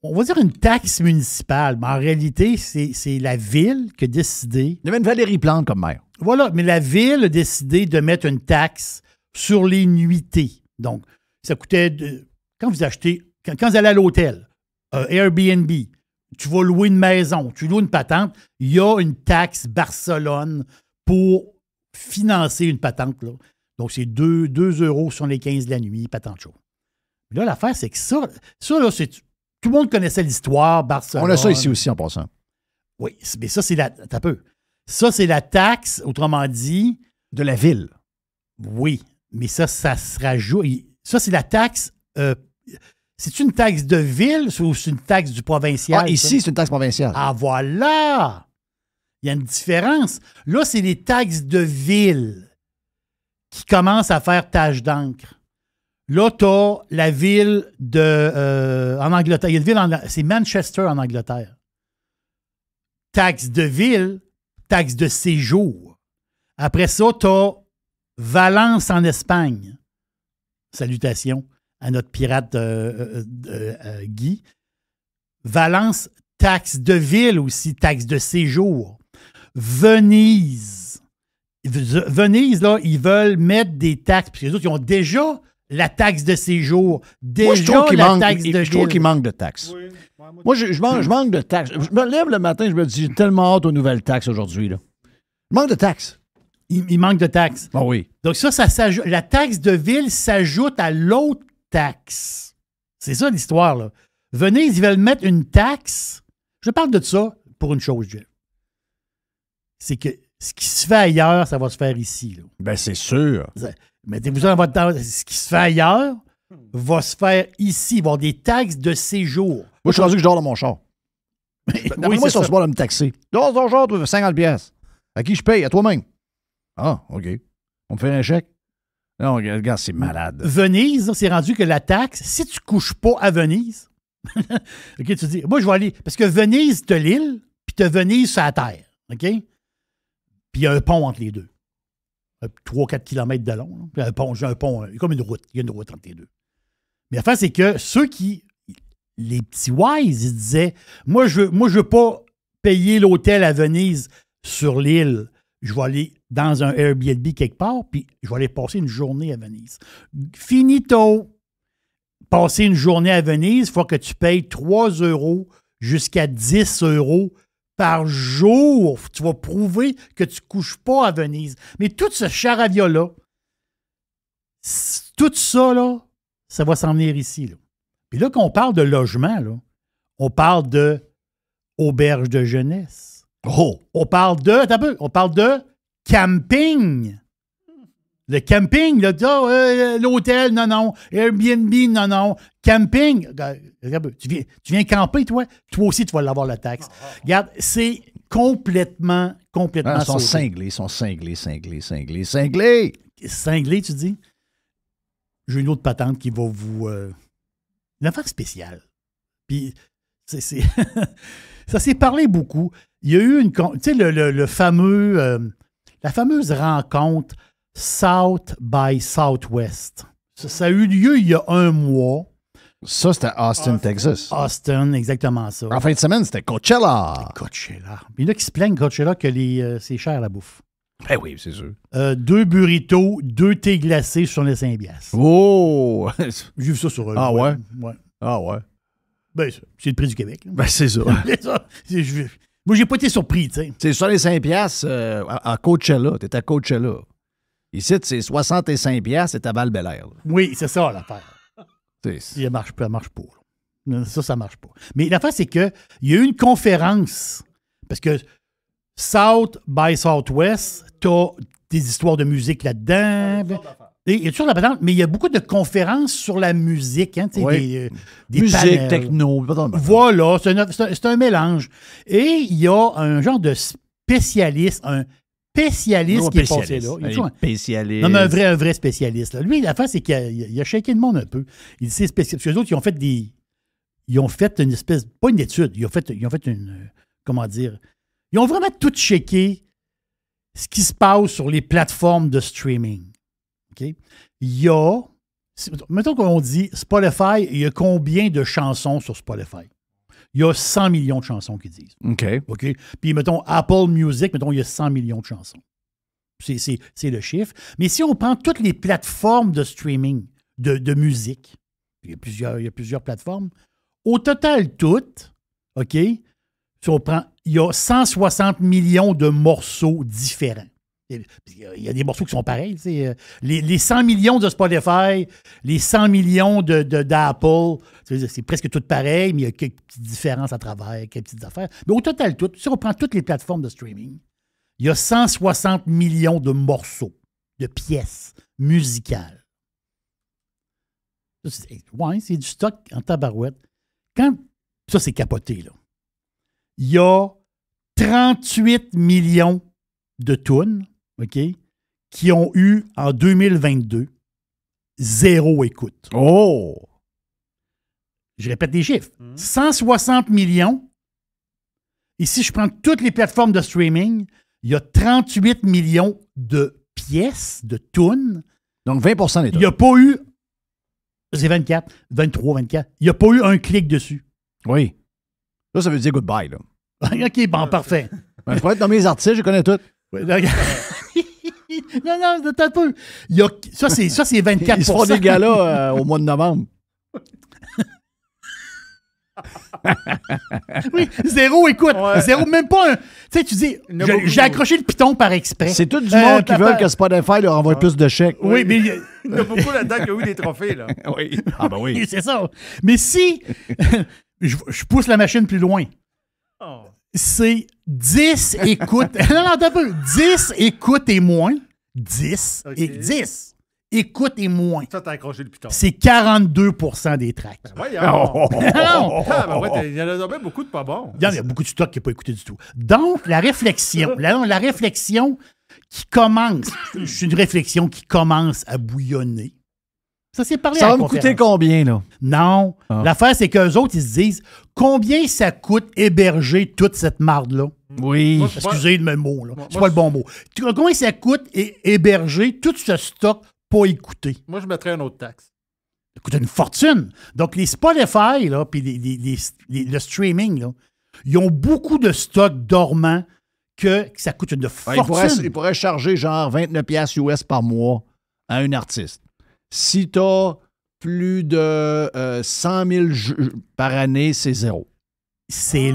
On va dire une taxe municipale, mais en réalité, c'est la ville qui a décidé... Il y avait une Valérie Plante comme maire. Voilà, mais la ville a décidé de mettre une taxe sur les nuitées. Donc, ça coûtait... Quand vous achetez... Quand vous allez à l'hôtel, Airbnb, tu vas louer une maison, tu loues une patente, il y a une taxe Barcelone pour financer une patente. Là. Donc, c'est 2 € sur les 15 de la nuit, patente chaud. Mais là, l'affaire, c'est que ça là, c'est... Tout le monde connaissait l'histoire, Barcelone. On a ça ici aussi, en passant. Oui, mais ça, c'est la... T'as peu. Ça, c'est la taxe, autrement dit... De la ville. Oui, mais ça se rajoute... Ça, c'est la taxe... c'est une taxe de ville ou c'est une taxe du provincial? Ah, ici, c'est une taxe provinciale. Ah, voilà! Il y a une différence. Là, c'est les taxes de ville qui commencent à faire tache d'encre. Là, tu as la ville en Angleterre. Il y a une ville c'est Manchester en Angleterre. Taxe de ville, taxe de séjour. Après ça, tu as Valence en Espagne. Salutations à notre pirate Guy. Valence, taxe de ville aussi, taxe de séjour. Venise. Venise, là, ils veulent mettre des taxes, parce que les autres, ils ont déjà la taxe de séjour, déjà taxe de ville. Je trouve qu'il manque de taxes. Oui. Moi, je manque de taxes. Je me lève le matin, je me dis, j'ai tellement hâte aux nouvelles taxes aujourd'hui. Là. Je manque de taxes. Il manque de taxes. Ah oui. Donc ça s'ajoute. La taxe de ville s'ajoute à l'autre taxe. C'est ça l'histoire, là. Venise, ils veulent mettre une taxe. Je parle de ça pour une chose, Jeff. C'est que ce qui se fait ailleurs, ça va se faire ici. Là. Ben, c'est sûr. Mettez-vous ça dans votre temps. Ce qui se fait ailleurs va se faire ici. Il va y avoir des taxes de séjour. Moi, je suis rendu que je dors dans mon char. Oui, moi, ils sont souvent de me taxer. Dors dans ton char, tu veux 50$. À qui je paye? À toi-même. Ah, OK. On me fait un chèque? Non, regarde, c'est malade. Venise, c'est rendu que la taxe, si tu ne couches pas à Venise, OK, tu dis, moi, je vais aller. Parce que Venise, tu as l'île, puis tu as Venise sur la terre. OK? Puis il y a un pont entre les deux. 3-4 km de long. Puis j'ai un pont, comme une route. Il y a une route entre les deux. Mais la fin, c'est que ceux qui. Les petits wise, ils disaient, moi, je veux pas payer l'hôtel à Venise sur l'île. Je vais aller dans un Airbnb quelque part, puis je vais aller passer une journée à Venise. Finito! Passer une journée à Venise, il faut que tu payes 3 € jusqu'à 10 € par jour. Tu vas prouver que tu ne couches pas à Venise. Mais tout ce charavia-là, tout ça, là, ça va s'en venir ici. Là. Puis là, quand on parle de logement, là, on parle de auberge de jeunesse. Oh! On parle de camping. Le camping, l'hôtel, non. Airbnb, non. Camping. Tu viens camper, toi? Toi aussi, tu vas l'avoir la taxe. Regarde, c'est complètement ils sont cinglés, Cinglés, tu dis? J'ai une autre patente qui va vous... une affaire spéciale. Puis, ça s'est parlé beaucoup. Il y a eu tu sais, le fameux... la fameuse rencontre South by Southwest. Ça a eu lieu il y a un mois. Ça, c'était Austin, Texas. Austin, exactement ça. En fin de semaine, c'était Coachella. Il y en a qui se plaignent, Coachella, que c'est cher la bouffe. Eh oui, c'est sûr. 2 burritos, 2 thés glacés sur les 5$. Oh! J'ai vu ça sur eux. Ah ouais? Ah ouais. Ben, c'est le prix du Québec. Là. Ben, c'est ça. Moi, j'ai pas été surpris, tu sais. C'est sur les 5$ à Coachella. T'es à Coachella. Ici, c'est 65$ c'est à Val-Bélair. Oui, c'est ça l'affaire. Ça marche pas. Ça marche pas. Mais l'affaire, c'est qu'il y a eu une conférence, parce que South by Southwest, t'as des histoires de musique là-dedans. Il y a toujours la patente, mais il y a beaucoup de conférences sur la musique. Hein, des musique, panels. techno. Voilà, c'est un mélange. Et il y a un genre de spécialiste, qui est passé là. Spécialiste. Non, mais un vrai spécialiste. Là. Lui, l'affaire, c'est qu'il a shaké le monde un peu. Il dit c'est spécial. Parce que les autres, ils ont fait une espèce, pas une étude, ils ont fait une, comment dire, ils ont vraiment tout shaké ce qui se passe sur les plateformes de streaming. OK? Il y a, mettons qu'on dit Spotify, il y a combien de chansons sur Spotify? Il y a 100 millions de chansons qui disent. OK. Puis, mettons, Apple Music, mettons, il y a 100 millions de chansons. C'est le chiffre. Mais si on prend toutes les plateformes de streaming de musique, il y a plusieurs plateformes, au total, toutes, OK, si on prend, il y a 160 millions de morceaux différents. Il y a des morceaux qui sont pareils. Les 100 millions de Spotify, les 100 millions d'Apple, c'est presque tout pareil, mais il y a quelques petites différences à travers, quelques petites affaires. Mais au total, si on prend toutes les plateformes de streaming, il y a 160 millions de morceaux, de pièces musicales. Ouais, c'est du stock en tabarouette. Ça, c'est capoté, là. Il y a 38 millions de tunes, OK, qui ont eu, en 2022, 0 écoute. Oh! Je répète les chiffres. 160 millions. Et si je prends toutes les plateformes de streaming, il y a 38 millions de pièces, de tunes. Donc, 20% des tunes. Il n'y a pas eu... C'est 24, 23, 24. Il n'y a pas eu un clic dessus. Oui. Ça veut dire goodbye, là. OK, bon, parfait. Je pourrais être nommé les artistes, je connais tout. Non, t'as peu. Ça, c'est 24%. Ils se font des galas au mois de novembre. Oui, 0 écoute. Ouais. 0, même pas un. Tu sais, tu dis, j'ai accroché le piton par exprès. C'est tout du monde qui veut que Spotify leur envoie plus de chèques. Oui, mais. Il y a beaucoup là-dedans qui ont eu des trophées, là. Oui. Ah, ben oui. C'est ça. Mais si. je pousse la machine plus loin. Oh. C'est 10 écoutes. Non, t'as peu. 10 écoutes et moins. 10 et 10. Écoute et moins. Ça, t'as accroché le piton. C'est 42% des tracks. Ben voyons. Il y en a même beaucoup de pas bons. Il y a beaucoup de stock qui n'est pas écouté du tout. Donc, la réflexion qui commence, c'est une réflexion qui commence à bouillonner. Ça s'est parlé à la conférence. Ça va me coûter combien, là? Non. Ah. L'affaire, c'est qu'eux autres, ils se disent combien ça coûte héberger toute cette marde-là? Oui. Excusez le même mot, là. C'est pas le bon mot. Combien ça coûte héberger tout ce stock pas écouté? Moi, je mettrais une autre taxe. Ça coûte une fortune. Donc, les Spotify, là, puis le streaming, là, ils ont beaucoup de stock dormant que ça coûte une fortune. Ils pourraient charger genre 29$ US par mois à un artiste. Si tu as plus de 100 000 par année, c'est 0. Si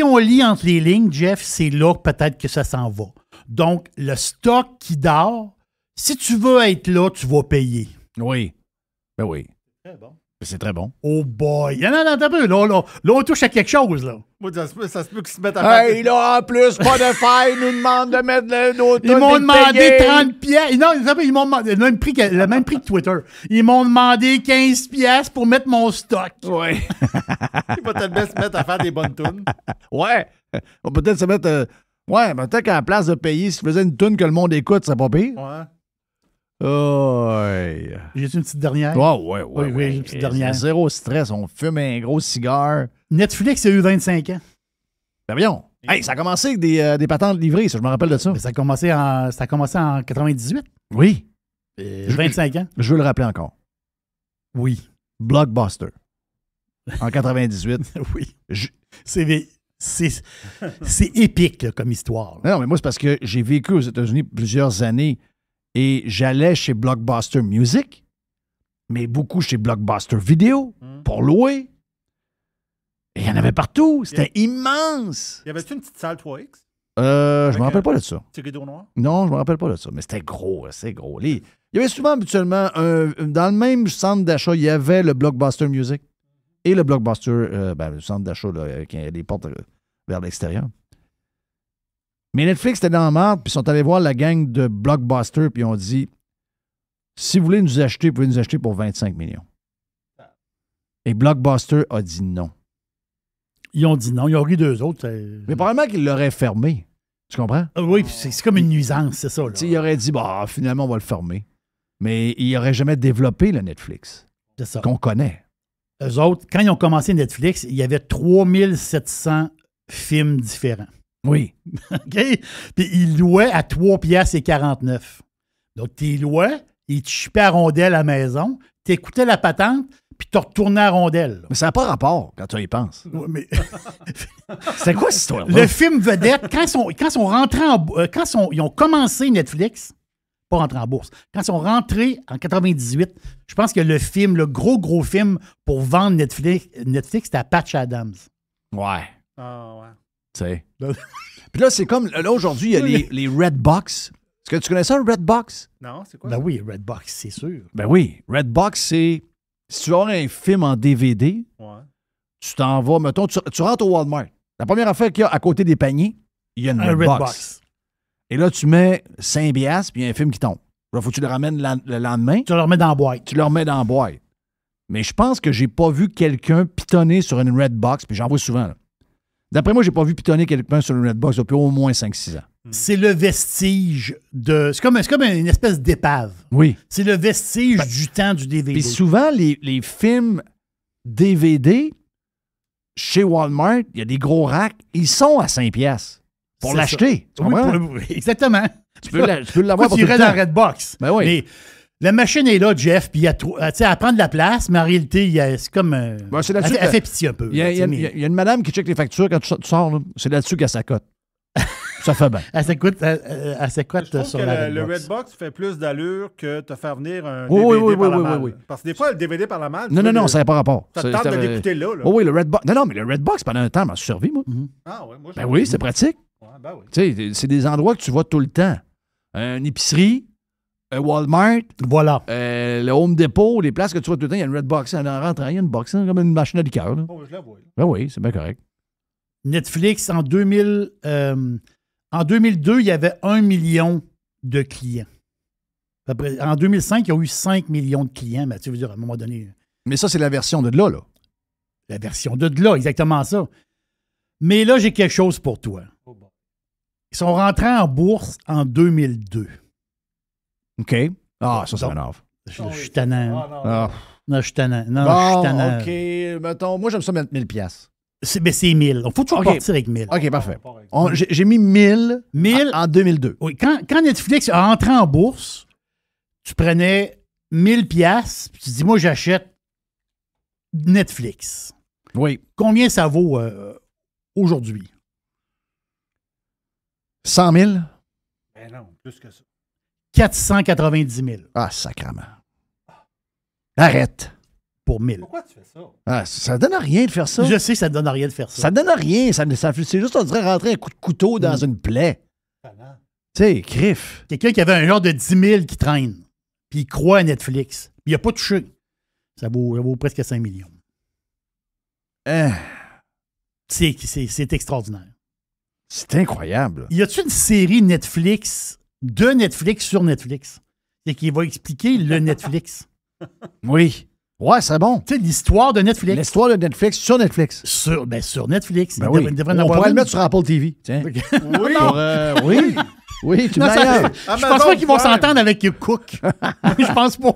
on lit entre les lignes, Jeff, c'est là peut-être que ça s'en va. Donc, le stock qui dort, si tu veux être là, tu vas payer. Oui. Ben oui. Très bon. C'est très bon. Oh boy! Non, t'as peu. Là, on touche à quelque chose, là. Moi, ça se peut qu'ils se mettent à faire... Hey, là, en plus, Spotify nous demande de mettre nos Ils m'ont demandé 30$. Non, ils m'ont demandé le même prix que Twitter. Ils m'ont demandé 15$ pour mettre mon stock. Oui. Ils vont peut-être bien se mettre à faire des bonnes tunes. Ouais. On peut peut-être se mettre... Ouais, mais peut-être qu'à la place de payer, si tu faisais une tune que le monde écoute, c'est pas pire. Ouais. J'ai une petite dernière. Oui, j'ai une petite dernière. Zéro stress, on fume un gros cigare. Netflix a eu 25 ans. Ben voyons. Hey, ça a commencé avec des patentes livrées, ça, je me rappelle de ça. Mais ça a commencé en 98. Oui. 25 ans. Je veux le rappeler encore. Oui. Blockbuster. En 98. Oui. C'est épique là, comme histoire. Non, mais moi, c'est parce que j'ai vécu aux États-Unis plusieurs années et j'allais chez Blockbuster Music, mais beaucoup chez Blockbuster Video pour louer. Et il y en avait partout. C'était immense. Y avait-tu une petite salle 3X? Je me rappelle pas de ça. C'est Rideau Noir? Non, je me rappelle pas de ça. Mais c'était gros, c'est gros. Il y avait souvent, habituellement, dans le même centre d'achat, il y avait le Blockbuster Music et le Blockbuster, le centre d'achat là, qui a des portes vers l'extérieur. Mais Netflix était dans la merde, puis ils sont allés voir la gang de Blockbuster, puis ils ont dit, si vous voulez nous acheter, vous pouvez nous acheter pour 25 millions. Et Blockbuster a dit non. Ils ont dit non, ils ont ri d'eux autres. Mais probablement qu'ils l'auraient fermé. Tu comprends? Oui, c'est comme une nuisance, c'est ça. Là. Il aurait dit, finalement, on va le fermer. Mais il n'aurait jamais développé le Netflix. C'est ça. Qu'on connaît. Eux autres, quand ils ont commencé Netflix, il y avait 3700 films différents. Oui. OK? Puis ils louaient à 3,49 $. Donc, tu louais, ils te chippaient à rondelle à la maison, tu écoutais la patente, puis tu retournais à rondelle. Mais ça n'a pas rapport quand tu y penses. Ouais, mais... C'est quoi cette histoire-là? Le film vedette, quand ils sont rentrés ils ont commencé Netflix, pas rentrés en bourse, quand ils sont rentrés en 98, je pense que le film, le gros film pour vendre Netflix c'était Patch Adams. Ouais. Ah, ouais. Tu sais. Puis là, c'est comme, là, aujourd'hui, il y a les Redbox. Est-ce que tu connais ça, le Redbox? Non, c'est quoi Ben ça? oui, Redbox, c'est sûr. Ben oui. Redbox, c'est, si tu veux avoir un film en DVD, tu t'en vas, mettons, tu rentres au Walmart. La première affaire qu'il y a à côté des paniers, il y a une Redbox. Et là, tu mets 5 $, puis il y a un film qui tombe. Là, faut que tu le ramènes le lendemain. Tu le remets dans la boîte. Tu le remets dans la boîte. Mais je pense que j'ai pas vu quelqu'un pitonner sur une Redbox, puis j'en vois souvent, là. D'après moi, j'ai pas vu pitonner quelqu'un sur une Redbox depuis au moins 5-6 ans. C'est le vestige de... C'est comme une espèce d'épave. Oui. C'est le vestige du temps du DVD. Puis souvent, les films DVD, chez Walmart, il y a des gros racks, ils sont à 5 $. Pour l'acheter. Tu comprends? Oui, exactement. Tu peux l'avoir pour tout le temps. Tu irais dans Redbox. Ben oui. Mais la machine est là, Jeff, puis elle prend de la place, mais en réalité, c'est comme... elle fait pitié un peu. Il y a une madame qui check les factures quand tu sors. Là. C'est là-dessus qu'elle s'accote. Ça fait bien. Elle s'accote Je sur que la le Redbox. Redbox fait plus d'allure que te faire venir un Oui, DVD par la oui, malle. oui. Parce que des fois, le DVD par la malle... Non, ça n'a pas rapport. Ça te tente de l'écouter là. Oui, le Redbox. Non, mais le Redbox, pendant un temps, m'en suis servi, moi. Ah ouais, moi, Ben oui, c'est pratique. Ouais, ben oui. Tu sais, c'est des endroits que tu vois tout le temps. Une épicerie, un Walmart, voilà. Le Home Depot, les places que tu vois tout le temps, il y a une Redbox. En rentrant, il y a une box, comme une machine à liqueur. Là. Oh, je la vois. Ben oui, c'est bien correct. Netflix, en 2002, il y avait 1 million de clients. Après, en 2005, il y a eu 5 millions de clients. Mais tu veux dire, à un moment donné... Mais ça, c'est la version de là. La version de là, exactement ça. Mais là, j'ai quelque chose pour toi. Ils sont rentrés en bourse en 2002. OK. Ah, ça m'énerve. Je suis tannant. Non, je suis tannant. OK. Mettons, moi, j'aime ça mettre 1000 $. Mais c'est 1000. Il faut toujours partir avec 1000. OK, parfait. J'ai mis 1000 en 2002. Oui, quand Netflix est rentré en bourse, tu prenais 1000 $, puis tu dis, moi, j'achète Netflix. Oui. Combien ça vaut aujourd'hui? 100 000? Ben non, plus que ça. 490 000. Ah, sacrément. Arrête. Pour 1000. Pourquoi tu fais ça? Ah, ça donne rien de faire ça. Je sais que ça donne rien de faire ça. Ça donne rien. C'est juste, on dirait rentrer un coup de couteau dans une plaie. Tu sais, crif. Quelqu'un qui avait un genre de 10 000 qui traîne, puis il croit à Netflix, puis il n'a pas touché. Ça vaut presque 5 millions. C'est extraordinaire. C'est incroyable. Y a-t-il une série Netflix sur Netflix? C'est qui va expliquer le Netflix. Oui. Ouais, c'est bon. Tu sais, l'histoire de Netflix. L'histoire de Netflix sur Netflix. Sur Netflix. Ben oui. On pourrait le mettre sur Apple TV. Tiens. Oui. Oui, tu non, je pense pas qu'ils vont s'entendre avec Cook. Je pense pas.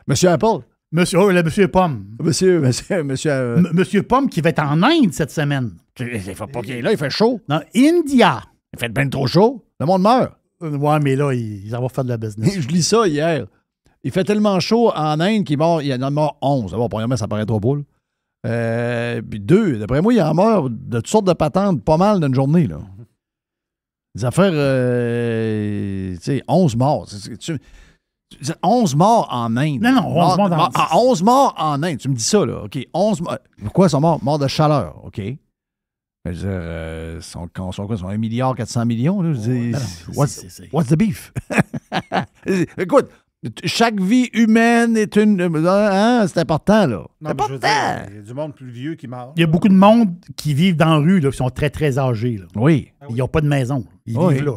Monsieur Apple. Monsieur Pomme. Monsieur Pomme qui va être en Inde cette semaine. Il fait pas qu'il est là, il fait chaud. Non, India. Il fait bien trop chaud. Le monde meurt. Ouais, mais là, ils vont faire de la business. Je lis ça hier. Il fait tellement chaud en Inde qu'il mort, il en a mort 11. D'abord, premièrement, ça paraît trop beau. Puis 2, d'après moi, il en meurt de toutes sortes de patentes, pas mal d'une journée. Là. Des affaires, tu sais, 11 morts. 11 morts en Inde. Non, 11 morts dans 11 morts en Inde. Tu me dis ça, là. OK, 11 morts. Pourquoi ils sont morts? Morts de chaleur, OK. Je veux dire, sont 1,4 milliard là, je dis, what's the beef? Écoute, chaque vie humaine est c'est important, là. Non, mais je veux dire, il y a du monde plus vieux qui meurt. Il y a beaucoup de monde qui vivent dans la rue, là, qui sont très, très âgés. Là. Oui. Ils n'ont pas de maison. Ils vivent là.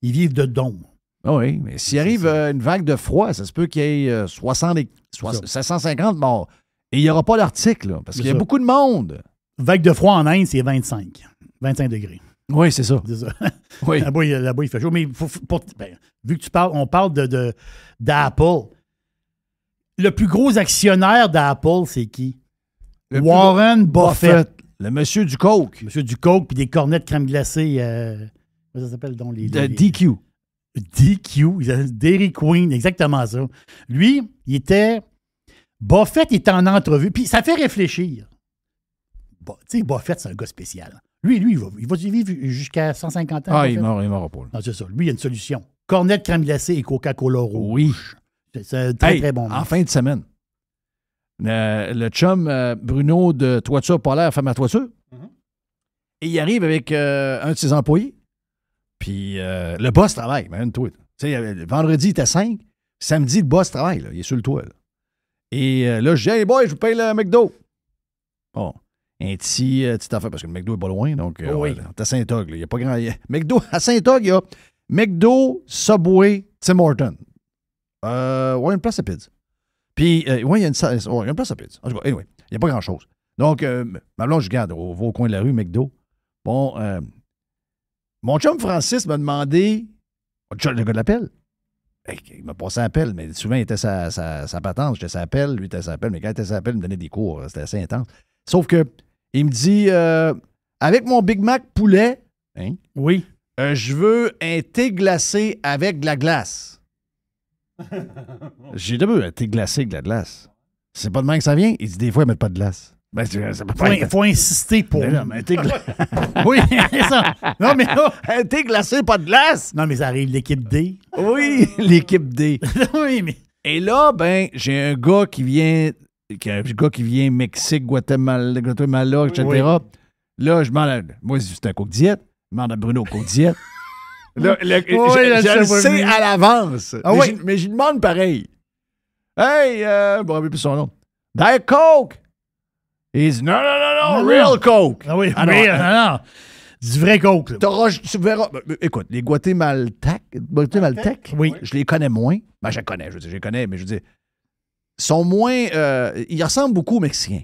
Ils vivent de dons. Oui, mais s'il arrive une vague de froid, ça se peut qu'il y ait 750 morts. Et il n'y aura pas d'article, là, parce qu'il y a beaucoup de monde. Vague de froid en Inde, c'est 25 degrés. Oui, c'est ça. Oui. Là-bas, il fait chaud. Mais vu que on parle d'Apple, le plus gros actionnaire d'Apple, c'est qui? Warren Buffett. Le monsieur du Coke. Monsieur du Coke, puis des cornets de crème glacée. Comment ça s'appelle donc? DQ. DQ, Dairy Queen, exactement ça. Lui, Buffett était en entrevue, puis ça fait réfléchir. Tu sais, Buffett, c'est un gars spécial. Lui, il va vivre jusqu'à 150 ans. Ah, il ne mourra pas. Non, c'est ça. Lui, il y a une solution. Cornet de crème glacée et Coca-Cola rouge. Oui. C'est un très, très bon. En fin de semaine, le chum Bruno de Toiture Polaire fait ma toiture. Et il arrive avec un de ses employés. Puis le boss travaille, man, toi. Vendredi, il était 5. Samedi, le boss travaille. Là. Il est sur le toit. Là. Et là, je dis, hey boy, je vous paye le McDo. Bon. Un petit affaire, parce que le McDo est pas loin, donc on est à Saint-Og. Il n'y a pas grand. McDo, à Saint-Og, il y a McDo, Subway, Tim Hortons. Une place à pizza. Puis, il y a une place à pizza. Anyway, il n'y a pas grand-chose. Donc, là, je regarde, on va au coin de la rue, McDo. Bon, mon chum Francis m'a demandé, le gars de l'appel, il m'a passé un appel, mais souvent, il était sa patente. J'étais sa appel, lui était sa appel, mais quand il était sa appel, il me donnait des cours. C'était assez intense. Sauf que, il me dit, avec mon Big Mac poulet, oui, je veux un thé glacé avec de la glace. J'ai d'abord un thé glacé avec de la glace. C'est pas de même que ça vient. Il dit, des fois, ils mettent pas de glace. Ben, il faut insister pour. Un thé glacé. Oui, c'est ça. Non, mais là, un thé glacé, pas de glace. Non, mais ça arrive, l'équipe D. Oui, l'équipe D. Oui, mais. Et là, ben, j'ai un gars qui vient Mexique, Guatemala, etc. Oui. Là, je demande moi, c'est un coke diète. Je demande à Bruno coke diète. Là, je le sais à l'avance. Ah, mais j'y demande pareil. Hey, bon, plus son nom. Diet Coke. Il dit non, real Coke. Ah oui, non. Du vrai Coke. Tu verras. Écoute, les Guatémaltèques, oui. Je les connais moins. Ben, je les connais, mais je veux dire, sont moins. Ils ressemblent beaucoup aux Mexicains,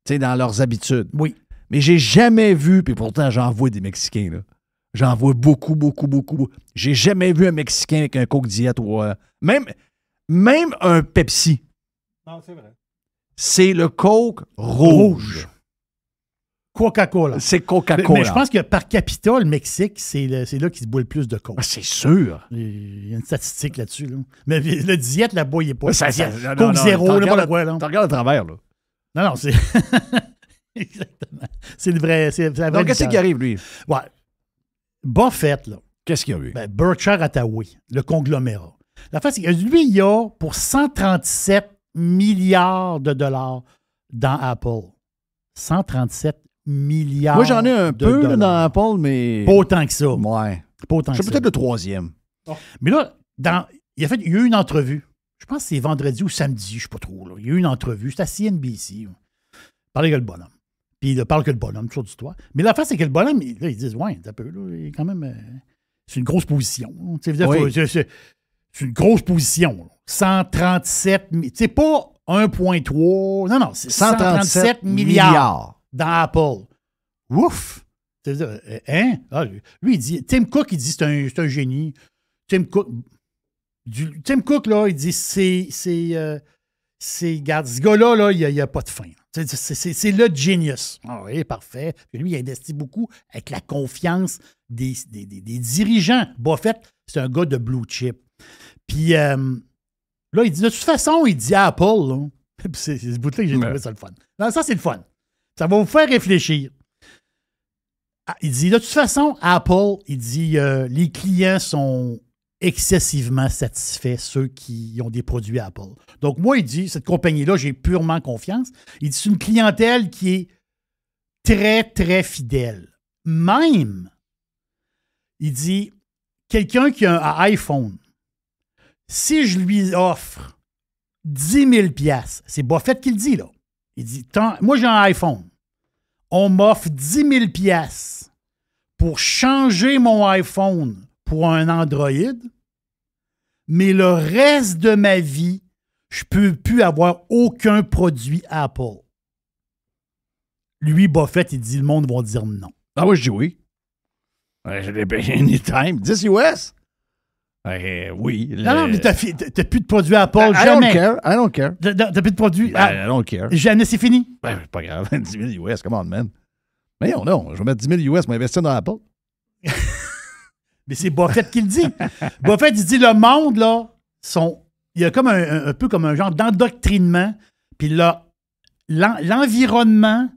tu sais, dans leurs habitudes. Oui. Mais j'ai jamais vu, puis pourtant, j'en vois des Mexicains, là. J'en vois beaucoup. J'ai jamais vu un Mexicain avec un Coke diète ou même un Pepsi. Non, c'est vrai. C'est le Coke rouge. Coca-Cola. C'est Coca-Cola. Mais je pense que par capita, le Mexique, c'est là qu'il se boit le plus de Coke. C'est sûr. Il y a une statistique là-dessus. Là. Mais le diète, là-bas, il n'est pas. Coke zéro, n'importe quoi. Tu regardes à travers, là. Non, c'est. Exactement. C'est le vrai. Donc, qu'est-ce qui arrive, lui? Ouais. Buffett, là. Qu'est-ce qu'il y a eu? Berkshire Hathaway, le conglomérat. La face, c'est que lui, il y a pour 137 milliards de dollars dans Apple. 137 milliards. Moi, j'en ai un peu là, dans Apple, mais. Pas autant que ça. Ouais. Pas autant que ça. Je suis peut-être le troisième. Oh. Mais là, il y a eu une entrevue. Je pense que c'est vendredi ou samedi, je ne sais pas trop. Là. Il y a eu une entrevue. C'est à CNBC. Parlait que le bonhomme. Puis il parle que le bonhomme, toujours d'histoire. Mais la face, c'est que le bonhomme, là, ils disent, ouais, un peu, là, il est quand même. C'est une grosse position. Oui. C'est une grosse position. Là. 137 c'est pas 1,3. Non, c'est 137 milliards dans Apple. Ouf! Hein? Ah, lui, il dit, Tim Cook, il dit, c'est un génie. Tim Cook, là, il dit, regarde, ce gars-là, là, il n'y a pas de fin. C'est le genius. Ah oui, parfait. Puis lui, il investit beaucoup avec la confiance des dirigeants. Buffett, c'est un gars de blue chip. Puis là, il dit, de toute façon, il dit à Apple, là, c'est ce bout-là que j'ai trouvé ça le fun. Non, ça, c'est le fun. Ça va vous faire réfléchir. Il dit, de toute façon, Apple, il dit, les clients sont excessivement satisfaits, ceux qui ont des produits Apple. Donc, moi, il dit, cette compagnie-là, j'ai purement confiance. Il dit, c'est une clientèle qui est très, très fidèle. même, il dit, quelqu'un qui a un iPhone, si je lui offre 10 000 $, c'est Buffett qui le dit, là. Il dit, moi, j'ai un iPhone. On m'offre 10 000 $ pour changer mon iPhone pour un Android, mais le reste de ma vie, je ne peux plus avoir aucun produit Apple. Lui, Buffett, il dit, le monde va dire non. Ah oui, je dis oui. Je l'ai payé anytime. 10 US? Oui. Non, mais t'as plus de produits Apple, jamais. I don't care. T'as plus de produits. I don't care. Jamais, c'est fini. C'est pas grave. 10 000 US, come on, man. Mais non, je vais mettre 10 000 US, je vais investir dans Apple. Mais c'est Buffett qui le dit. Buffett, il dit, le monde, là, il y a comme un peu comme un genre d'endoctrinement. Puis là, l'environnement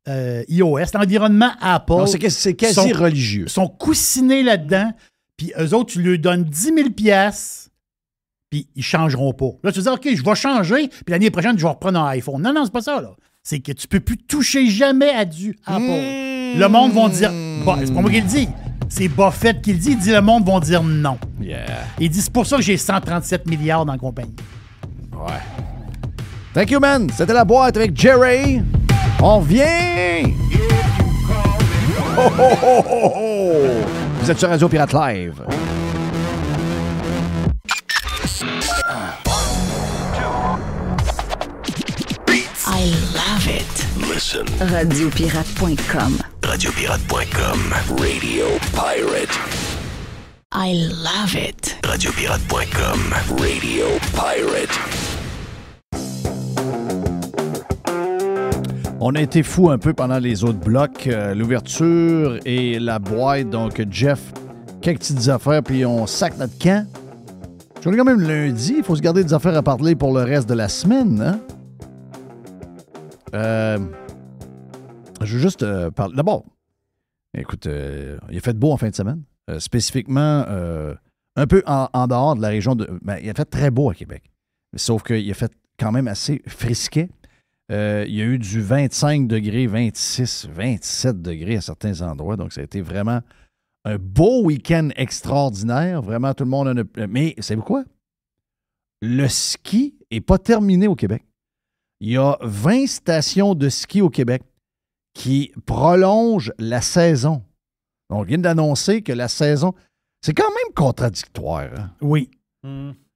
iOS, l'environnement Apple. Non, c'est quasi religieux. Sont coussinés là-dedans. Puis eux autres, tu leur donnes 10 000 $, puis ils ne changeront pas. Là, tu vas dire, OK, je vais changer, puis l'année prochaine, je vais reprendre un iPhone. Non, c'est pas ça, là. C'est que tu ne peux plus toucher jamais à du Apple. Le monde va dire... Bon, c'est pas moi qui le dis. C'est Buffett qui le dit. Il dit, le monde va dire non. Yeah. Il dit, c'est pour ça que j'ai 137 milliards dans la compagnie. Ouais. Thank you, man. C'était La Boîte avec Jerry. On vient! Oh, oh, oh, oh, oh. Vous êtes sur Radio Pirate Live. I love it. Listen. Radiopirate.com. Radiopirate.com. Radio Pirate. I love it. Radiopirate.com. Radio Pirate. On a été fous un peu pendant les autres blocs. L'ouverture et la boîte. Donc, Jeff, quelques petites affaires, puis on sac notre camp. On est quand même lundi. Il faut se garder des affaires à parler pour le reste de la semaine. Hein? Je veux juste parler. D'abord, écoute, il a fait beau en fin de semaine. Spécifiquement, un peu en dehors de la région de... Ben, il a fait très beau à Québec. Sauf qu'il a fait quand même assez frisquet. Il y a eu du 25 degrés, 26, 27 degrés à certains endroits. Donc, ça a été vraiment un beau week-end extraordinaire. Vraiment, tout le monde en a... Mais, savez-vous quoi? Le ski n'est pas terminé au Québec. Il y a 20 stations de ski au Québec qui prolongent la saison. Donc, on vient d'annoncer que la saison... C'est quand même contradictoire. Hein? Oui.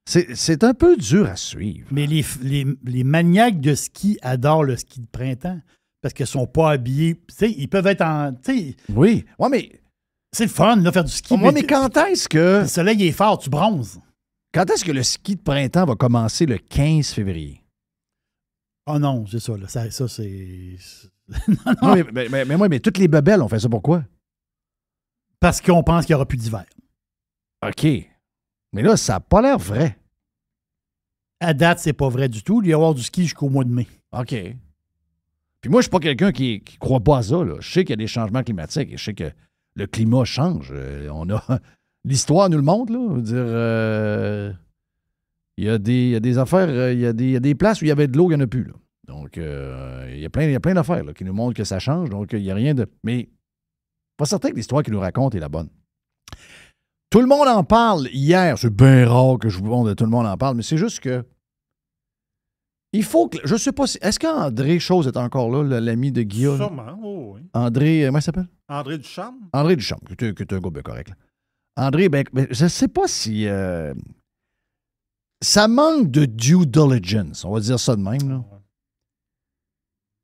C'est un peu dur à suivre. Mais les maniaques de ski adorent le ski de printemps parce qu'ils ne sont pas habillés. Tu sais, ils peuvent être en... Oui. Ouais, mais... C'est le fun, là, faire du ski. Mais quand est-ce que... Le soleil est fort, tu bronzes. Quand est-ce que le ski de printemps va commencer le 15 février? Oh non, c'est ça. Là. Ça c'est... non. Mais toutes les bebelles, on fait ça pourquoi? Parce qu'on pense qu'il n'y aura plus d'hiver. OK. Mais là, ça n'a pas l'air vrai. À date, c'est pas vrai du tout. Il va y avoir du ski jusqu'au mois de mai. OK. Puis moi, je suis pas quelqu'un qui croit pas à ça. Là. Je sais qu'il y a des changements climatiques et je sais que le climat change. On a... L'histoire nous le montre, là. Je veux dire... Il y a des affaires, il y a des places où il y avait de l'eau, il n'y en a plus. Là. Donc, il y a plein d'affaires là, qui nous montrent que ça change. Donc, il n'y a rien de... Mais pas certain que l'histoire qu'il nous raconte est la bonne. Tout le monde en parle hier. C'est bien rare que je vous montre de tout le monde en parle, mais c'est juste que il faut que... Je sais pas si... Est-ce qu'André Chose est encore là, l'ami de Guillaume? Sûrement, oh, oui. André... Comment il s'appelle? André Ducharme. André Ducharme, qui est un gars bien correct. Là. André, je ne sais pas si... ça manque de due diligence, on va dire ça de même. Là.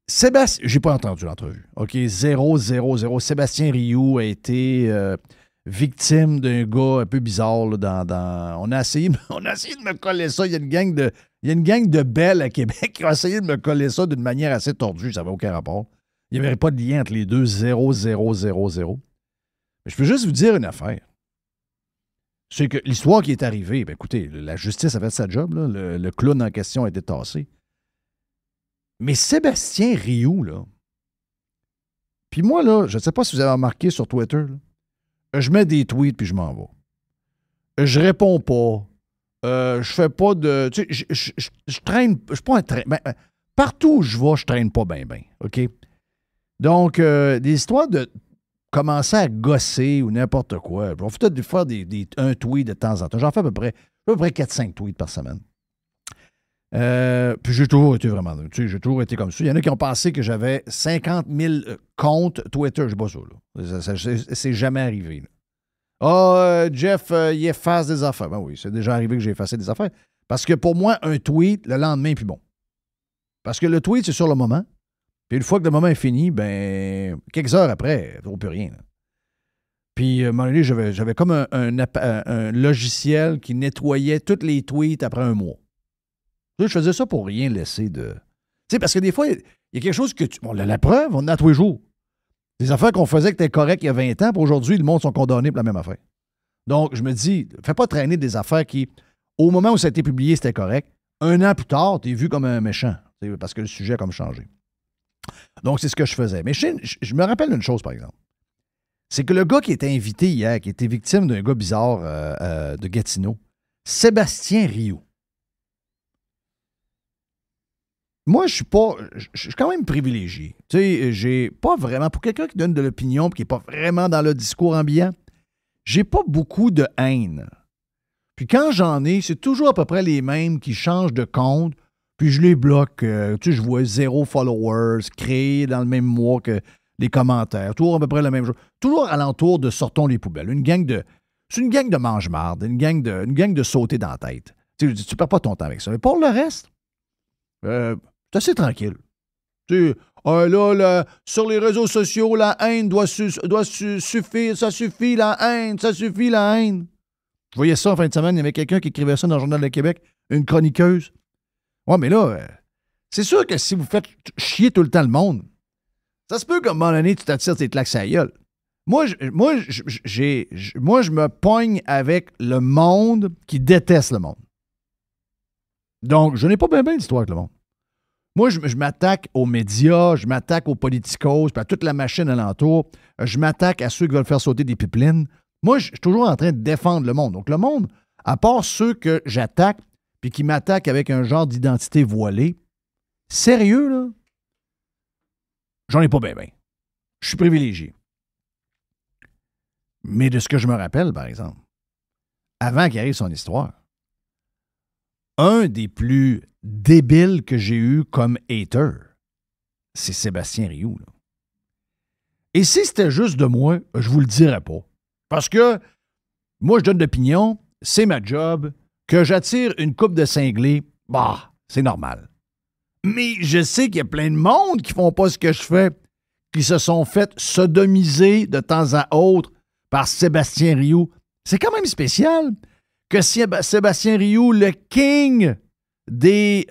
Sébastien... J'ai pas entendu l'entrevue. OK, 0-0-0. Sébastien Rioux a été... victime d'un gars un peu bizarre là, on a essayé de me coller ça. Il y a une gang de belles à Québec qui a essayé de me coller ça d'une manière assez tordue. Ça n'avait aucun rapport. Il n'y avait pas de lien entre les deux. 0-0-0-0. Mais je peux juste vous dire une affaire. C'est que l'histoire qui est arrivée, écoutez, la justice a fait sa job. Là, le clown en question a été tassé. Mais Sébastien Rioux, là, puis moi, là, je ne sais pas si vous avez remarqué sur Twitter, là, je mets des tweets puis je m'en vais. Je réponds pas. Je fais pas de... Tu sais, je traîne... Je suis pas un train... partout où je vais, je traîne pas bien. OK? Donc, des histoires de commencer à gosser ou n'importe quoi. On fait peut-être faire un tweet de temps en temps. J'en fais à peu près 4-5 tweets par semaine. Puis j'ai toujours été vraiment... Tu sais, j'ai toujours été comme ça. Il y en a qui ont pensé que j'avais 50 000 comptes Twitter. Je sais pas ça, là. C'est jamais arrivé, là. Jeff, il efface des affaires. Ben oui, c'est déjà arrivé que j'ai effacé des affaires. Parce que pour moi, un tweet, le lendemain, puis bon. Parce que le tweet, c'est sur le moment. Puis une fois que le moment est fini, ben quelques heures après, il ne vaut plus rien. Là. Puis à un moment donné, j'avais comme un logiciel qui nettoyait tous les tweets après un mois. Je faisais ça pour rien laisser de... Tu sais, parce que des fois, il y a quelque chose que tu... Bon, la preuve, on en a tous les jours. Des affaires qu'on faisait qui étaient correctes il y a 20 ans, puis aujourd'hui, le monde sont condamnés pour la même affaire. Donc, je me dis, fais pas traîner des affaires qui, au moment où ça a été publié, c'était correct. Un an plus tard, tu es vu comme un méchant, parce que le sujet a comme changé. Donc, c'est ce que je faisais. Mais je me rappelle d'une chose, par exemple. C'est que le gars qui était invité hier, qui était victime d'un gars bizarre de Gatineau, Sébastien Rioux. Moi, je suis quand même privilégié. Tu sais, j'ai pas vraiment, pour quelqu'un qui donne de l'opinion et qui n'est pas vraiment dans le discours ambiant, j'ai pas beaucoup de haine. Puis quand j'en ai, c'est toujours à peu près les mêmes qui changent de compte, puis je les bloque. Tu sais, je vois 0 followers créés dans le même mois que les commentaires. Toujours à peu près la même chose. Toujours alentour de sortons les poubelles. C'est une gang de mange-marde, une gang de sauter dans la tête. Tu perds pas ton temps avec ça. Mais pour le reste, c'est assez tranquille. Tu sais, là, sur les réseaux sociaux, la haine doit suffire. Ça suffit, la haine. Ça suffit, la haine. Je voyais ça en fin de semaine. Il y avait quelqu'un qui écrivait ça dans le Journal de Québec. Une chroniqueuse. Ouais, mais là, c'est sûr que si vous faites chier tout le temps le monde, ça se peut qu'à un moment donné, tu t'attires tes claques à la gueule. Moi, je me pogne avec le monde qui déteste le monde. Donc, je n'ai pas bien d'histoire avec le monde. Moi, je m'attaque aux médias, je m'attaque aux politicos, puis à toute la machine alentour. Je m'attaque à ceux qui veulent faire sauter des pipelines. Moi, je suis toujours en train de défendre le monde. Donc, le monde, à part ceux que j'attaque, puis qui m'attaquent avec un genre d'identité voilée, sérieux, là, j'en ai pas bien. Je suis privilégié. Mais de ce que je me rappelle, par exemple, avant qu'il arrive son histoire, un des plus débiles que j'ai eu comme hater, c'est Sébastien Rioux. Là. Et si c'était juste de moi, je vous le dirais pas. Parce que moi, je donne d'opinion, c'est ma job, que j'attire une coupe de cinglés, bah, c'est normal. Mais je sais qu'il y a plein de monde qui font pas ce que je fais, qui se sont fait sodomiser de temps à autre par Sébastien Rioux. C'est quand même spécial que Sébastien Rioux, le king des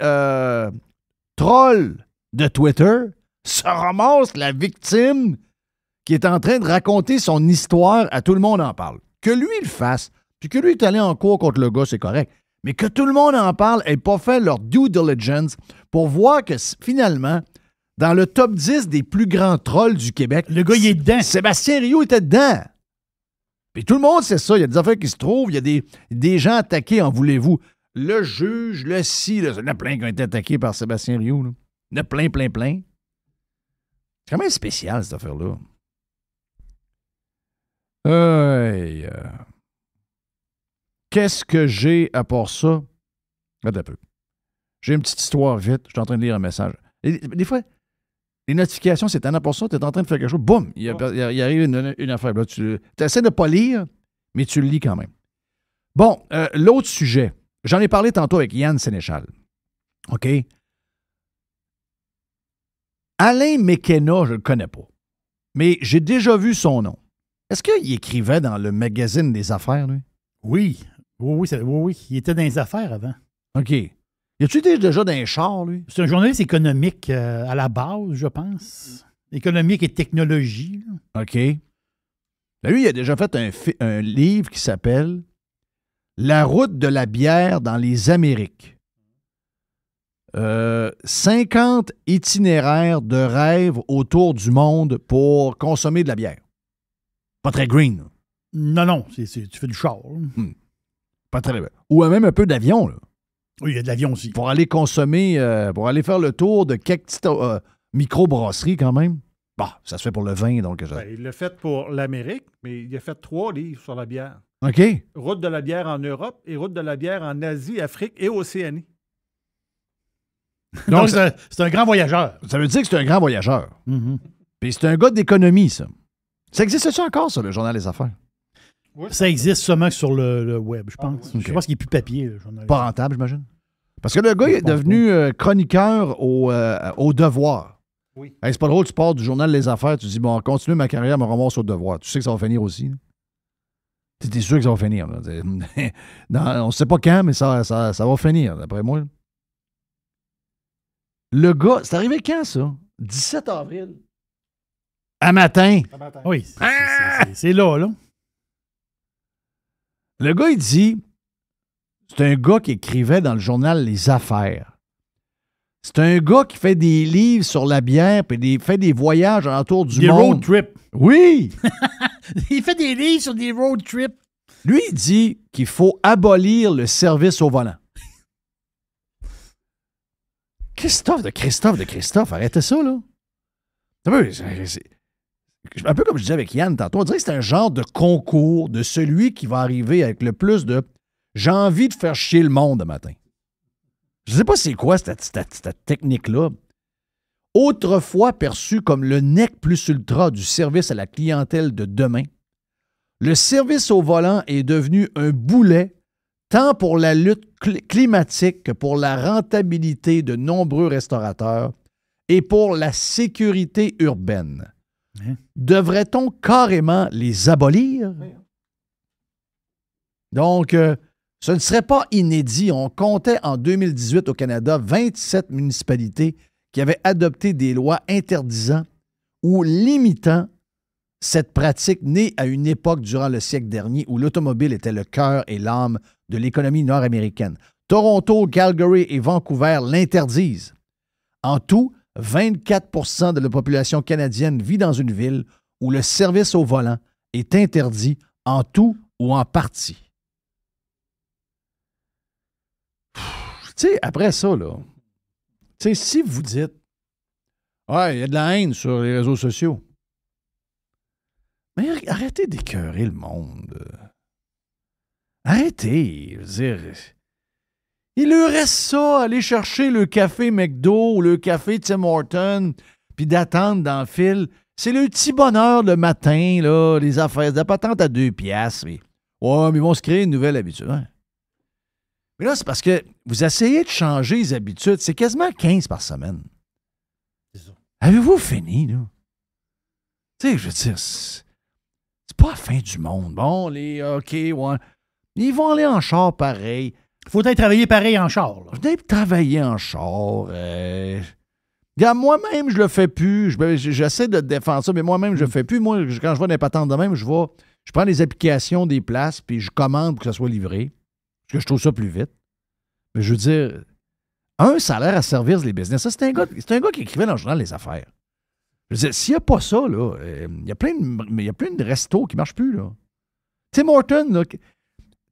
trolls de Twitter, se ramasse la victime qui est en train de raconter son histoire à tout le monde en parle. Que lui le fasse, puis que lui est allé en cours contre le gars, c'est correct. Mais que tout le monde en parle et pas fait leur due diligence pour voir que finalement, dans le top 10 des plus grands trolls du Québec, le gars, il est dedans. Sébastien Rioux était dedans. Puis tout le monde sait ça. Il y a des affaires qui se trouvent. Il y a des gens attaqués, en voulez-vous. Le juge, le ci, là, il y en a plein qui ont été attaqués par Sébastien Rioux. Là. Il y en a plein. C'est quand même spécial, cette affaire-là. Qu'est-ce que j'ai à part ça? Regarde un peu. J'ai une petite histoire vite. Je suis en train de lire un message. Et des fois, les notifications, c'est tellement pour ça. Tu es en train de faire quelque chose. Boum! Il arrive une affaire. Là, tu essaies de ne pas lire, mais tu le lis quand même. Bon, l'autre sujet. J'en ai parlé tantôt avec Yann Sénéchal. OK? Alain McKenna, je ne le connais pas. Mais j'ai déjà vu son nom. Est-ce qu'il écrivait dans le magazine des affaires, lui? Oui. Oui. Il était dans les affaires avant. OK. Y a-tu été déjà dans un char, lui? C'est un journaliste économique à la base, je pense. Économique et technologie. Là. OK. Ben lui, il a déjà fait un livre qui s'appelle La route de la bière dans les Amériques. 50 itinéraires de rêve autour du monde pour consommer de la bière. Pas très green. Là. Non. Tu fais du char. Pas très bien. Ou même un peu d'avion, là. Oui, il y a de l'avion aussi. Pour aller consommer, pour aller faire le tour de quelques petites micro-brasseries quand même. Bon, ça se fait pour le vin, donc... Il l'a fait pour l'Amérique, mais il a fait 3 livres sur la bière. OK. Route de la bière en Europe et route de la bière en Asie, Afrique et Océanie. Donc, c'est un grand voyageur. Ça veut dire que c'est un grand voyageur. Mm-hmm. Puis c'est un gars d'économie, ça. Ça existe-tu encore, ça, le Journal des Affaires? Oui, ça existe seulement sur le web, je pense. Okay. Je pense qu'il n'est plus papier, le Journal. Pas rentable, j'imagine. Parce que le gars est devenu chroniqueur au Devoir. Oui. Hey, c'est pas drôle, tu pars du Journal des Affaires, tu dis, bon, continue ma carrière, me ramasse au Devoir. Tu sais que ça va finir aussi. Tu es sûr que ça va finir. Là. On ne sait pas quand, mais ça va finir, d'après moi. Le gars, c'est arrivé quand, ça? 17 avril. À matin. Oui, c'est là. Le gars, il dit, c'est un gars qui écrivait dans le journal Les Affaires. C'est un gars qui fait des livres sur la bière et fait des voyages autour du monde. Des road trips. Oui! Il fait des livres sur des road trips. Lui, il dit qu'il faut abolir le service au volant. Christophe, arrêtez ça, là. C'est un peu comme je disais avec Yann tantôt. On dirait que c'est un genre de concours de celui qui va arriver avec le plus de « j'ai envie de faire chier le monde le matin ». Je ne sais pas c'est quoi cette technique-là. Autrefois perçu comme le nec plus ultra du service à la clientèle de demain, le service au volant est devenu un boulet tant pour la lutte climatique que pour la rentabilité de nombreux restaurateurs et pour la sécurité urbaine. Devrait-on carrément les abolir? Donc, ce ne serait pas inédit. On comptait en 2018 au Canada 27 municipalités qui avaient adopté des lois interdisant ou limitant cette pratique née à une époque durant le siècle dernier où l'automobile était le cœur et l'âme de l'économie nord-américaine. Toronto, Calgary et Vancouver l'interdisent. En tout, 24 de la population canadienne vit dans une ville où le service au volant est interdit en tout ou en partie. Tu sais, après ça, là, tu sais, si vous dites « Ouais, il y a de la haine sur les réseaux sociaux », mais arrêtez d'écœurer le monde. Arrêtez. Je veux dire, il lui reste ça, aller chercher le café McDo ou le café Tim Hortons, puis d'attendre dans le fil. C'est le petit bonheur le matin, là, les affaires, la patente à 2 piastres. Mais, ouais, mais ils vont se créer une nouvelle habitude. Hein? Mais là, c'est parce que vous essayez de changer les habitudes. C'est quasiment 15 par semaine. C'est ça. Avez-vous fini, là? Tu sais, je veux dire, c'est pas la fin du monde. Bon, OK, ouais. Ils vont aller en char pareil. Faut être travailler pareil en char. Là. Vous travailler en char. Regarde, moi-même, je le fais plus. J'essaie de défendre ça, mais moi-même, je le fais plus. Moi, quand je vois des patentes de même, je prends les applications des places, puis je commande pour que ça soit livré. Parce que je trouve ça plus vite. Mais je veux dire, un salaire à servir les business. Ça, c'est un gars qui écrivait dans le journal Les Affaires. Je veux dire, s'il n'y a pas ça, là, il y a plein de restos qui ne marchent plus, là. Tim Hortons, là.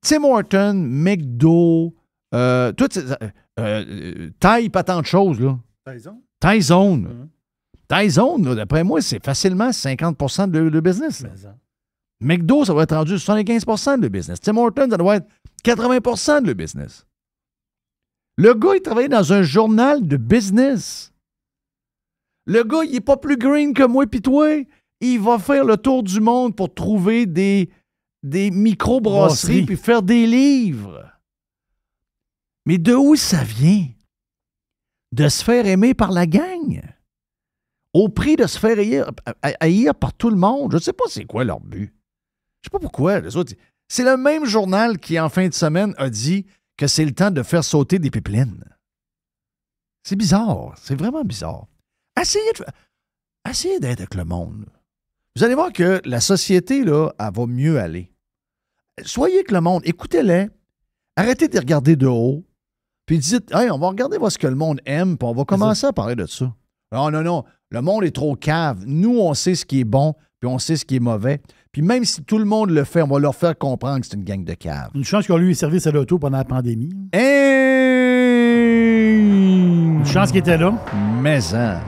Tim Hortons, McDo, Taille, pas tant de choses, là. Tyzone. Tyzone, d'après moi, c'est facilement 50 de le business. McDo, ça va être rendu 75 de le business. Tim Hortons, ça doit être 80 de le business. Le gars, il travaillait dans un journal de business. Le gars, il n'est pas plus green que moi pis toi. Il va faire le tour du monde pour trouver des micro-brasseries puis faire des livres. Mais de où ça vient? De se faire aimer par la gang. Au prix de se faire haïr par tout le monde. Je ne sais pas c'est quoi leur but. Je ne sais pas pourquoi. Les autres, c'est le même journal qui, en fin de semaine, a dit que c'est le temps de faire sauter des pipelines. C'est bizarre. C'est vraiment bizarre. Essayez d'être avec le monde. Vous allez voir que la société, là, elle va mieux aller. Soyez avec le monde. Écoutez-les. Arrêtez de les regarder de haut. Puis dites, hey, on va regarder voir ce que le monde aime, puis on va commencer à parler de ça. Non. Le monde est trop cave. Nous, on sait ce qui est bon, puis on sait ce qui est mauvais. Puis même si tout le monde le fait, on va leur faire comprendre que c'est une gang de caves. Une chance qu'on lui ait service à l'auto pendant la pandémie. Hey! Une chance qu'il était là. Mais ça.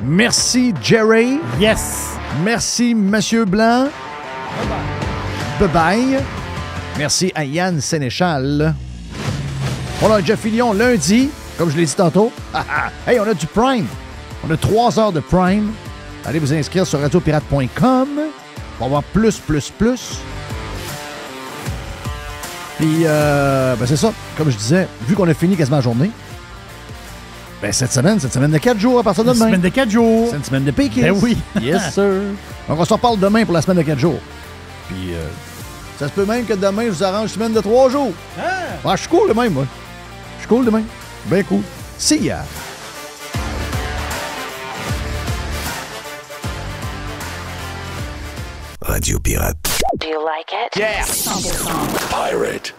Merci, Jerry. Yes. Merci, Monsieur Blanc. Bye-bye. Merci à Yann Sénéchal. On a Jeff Fillion lundi, comme je l'ai dit tantôt. Hey, on a du Prime. On a 3 heures de Prime. Allez vous inscrire sur radiopirate.com pour avoir plus. Puis, c'est ça. Comme je disais, vu qu'on a fini quasiment la journée, cette semaine de 4 jours à partir de demain. Une semaine de 4 jours. C'est une semaine de piquet. Ben oui. Yes, sir. Donc, on s'en parle demain pour la semaine de 4 jours. Puis, ça se peut même que demain, je vous arrange une semaine de 3 jours. Je suis cool demain, moi. Je suis cool demain. Ben cool. See ya. Radio Pirate. Do you like it? Yeah. 100%. Pirate.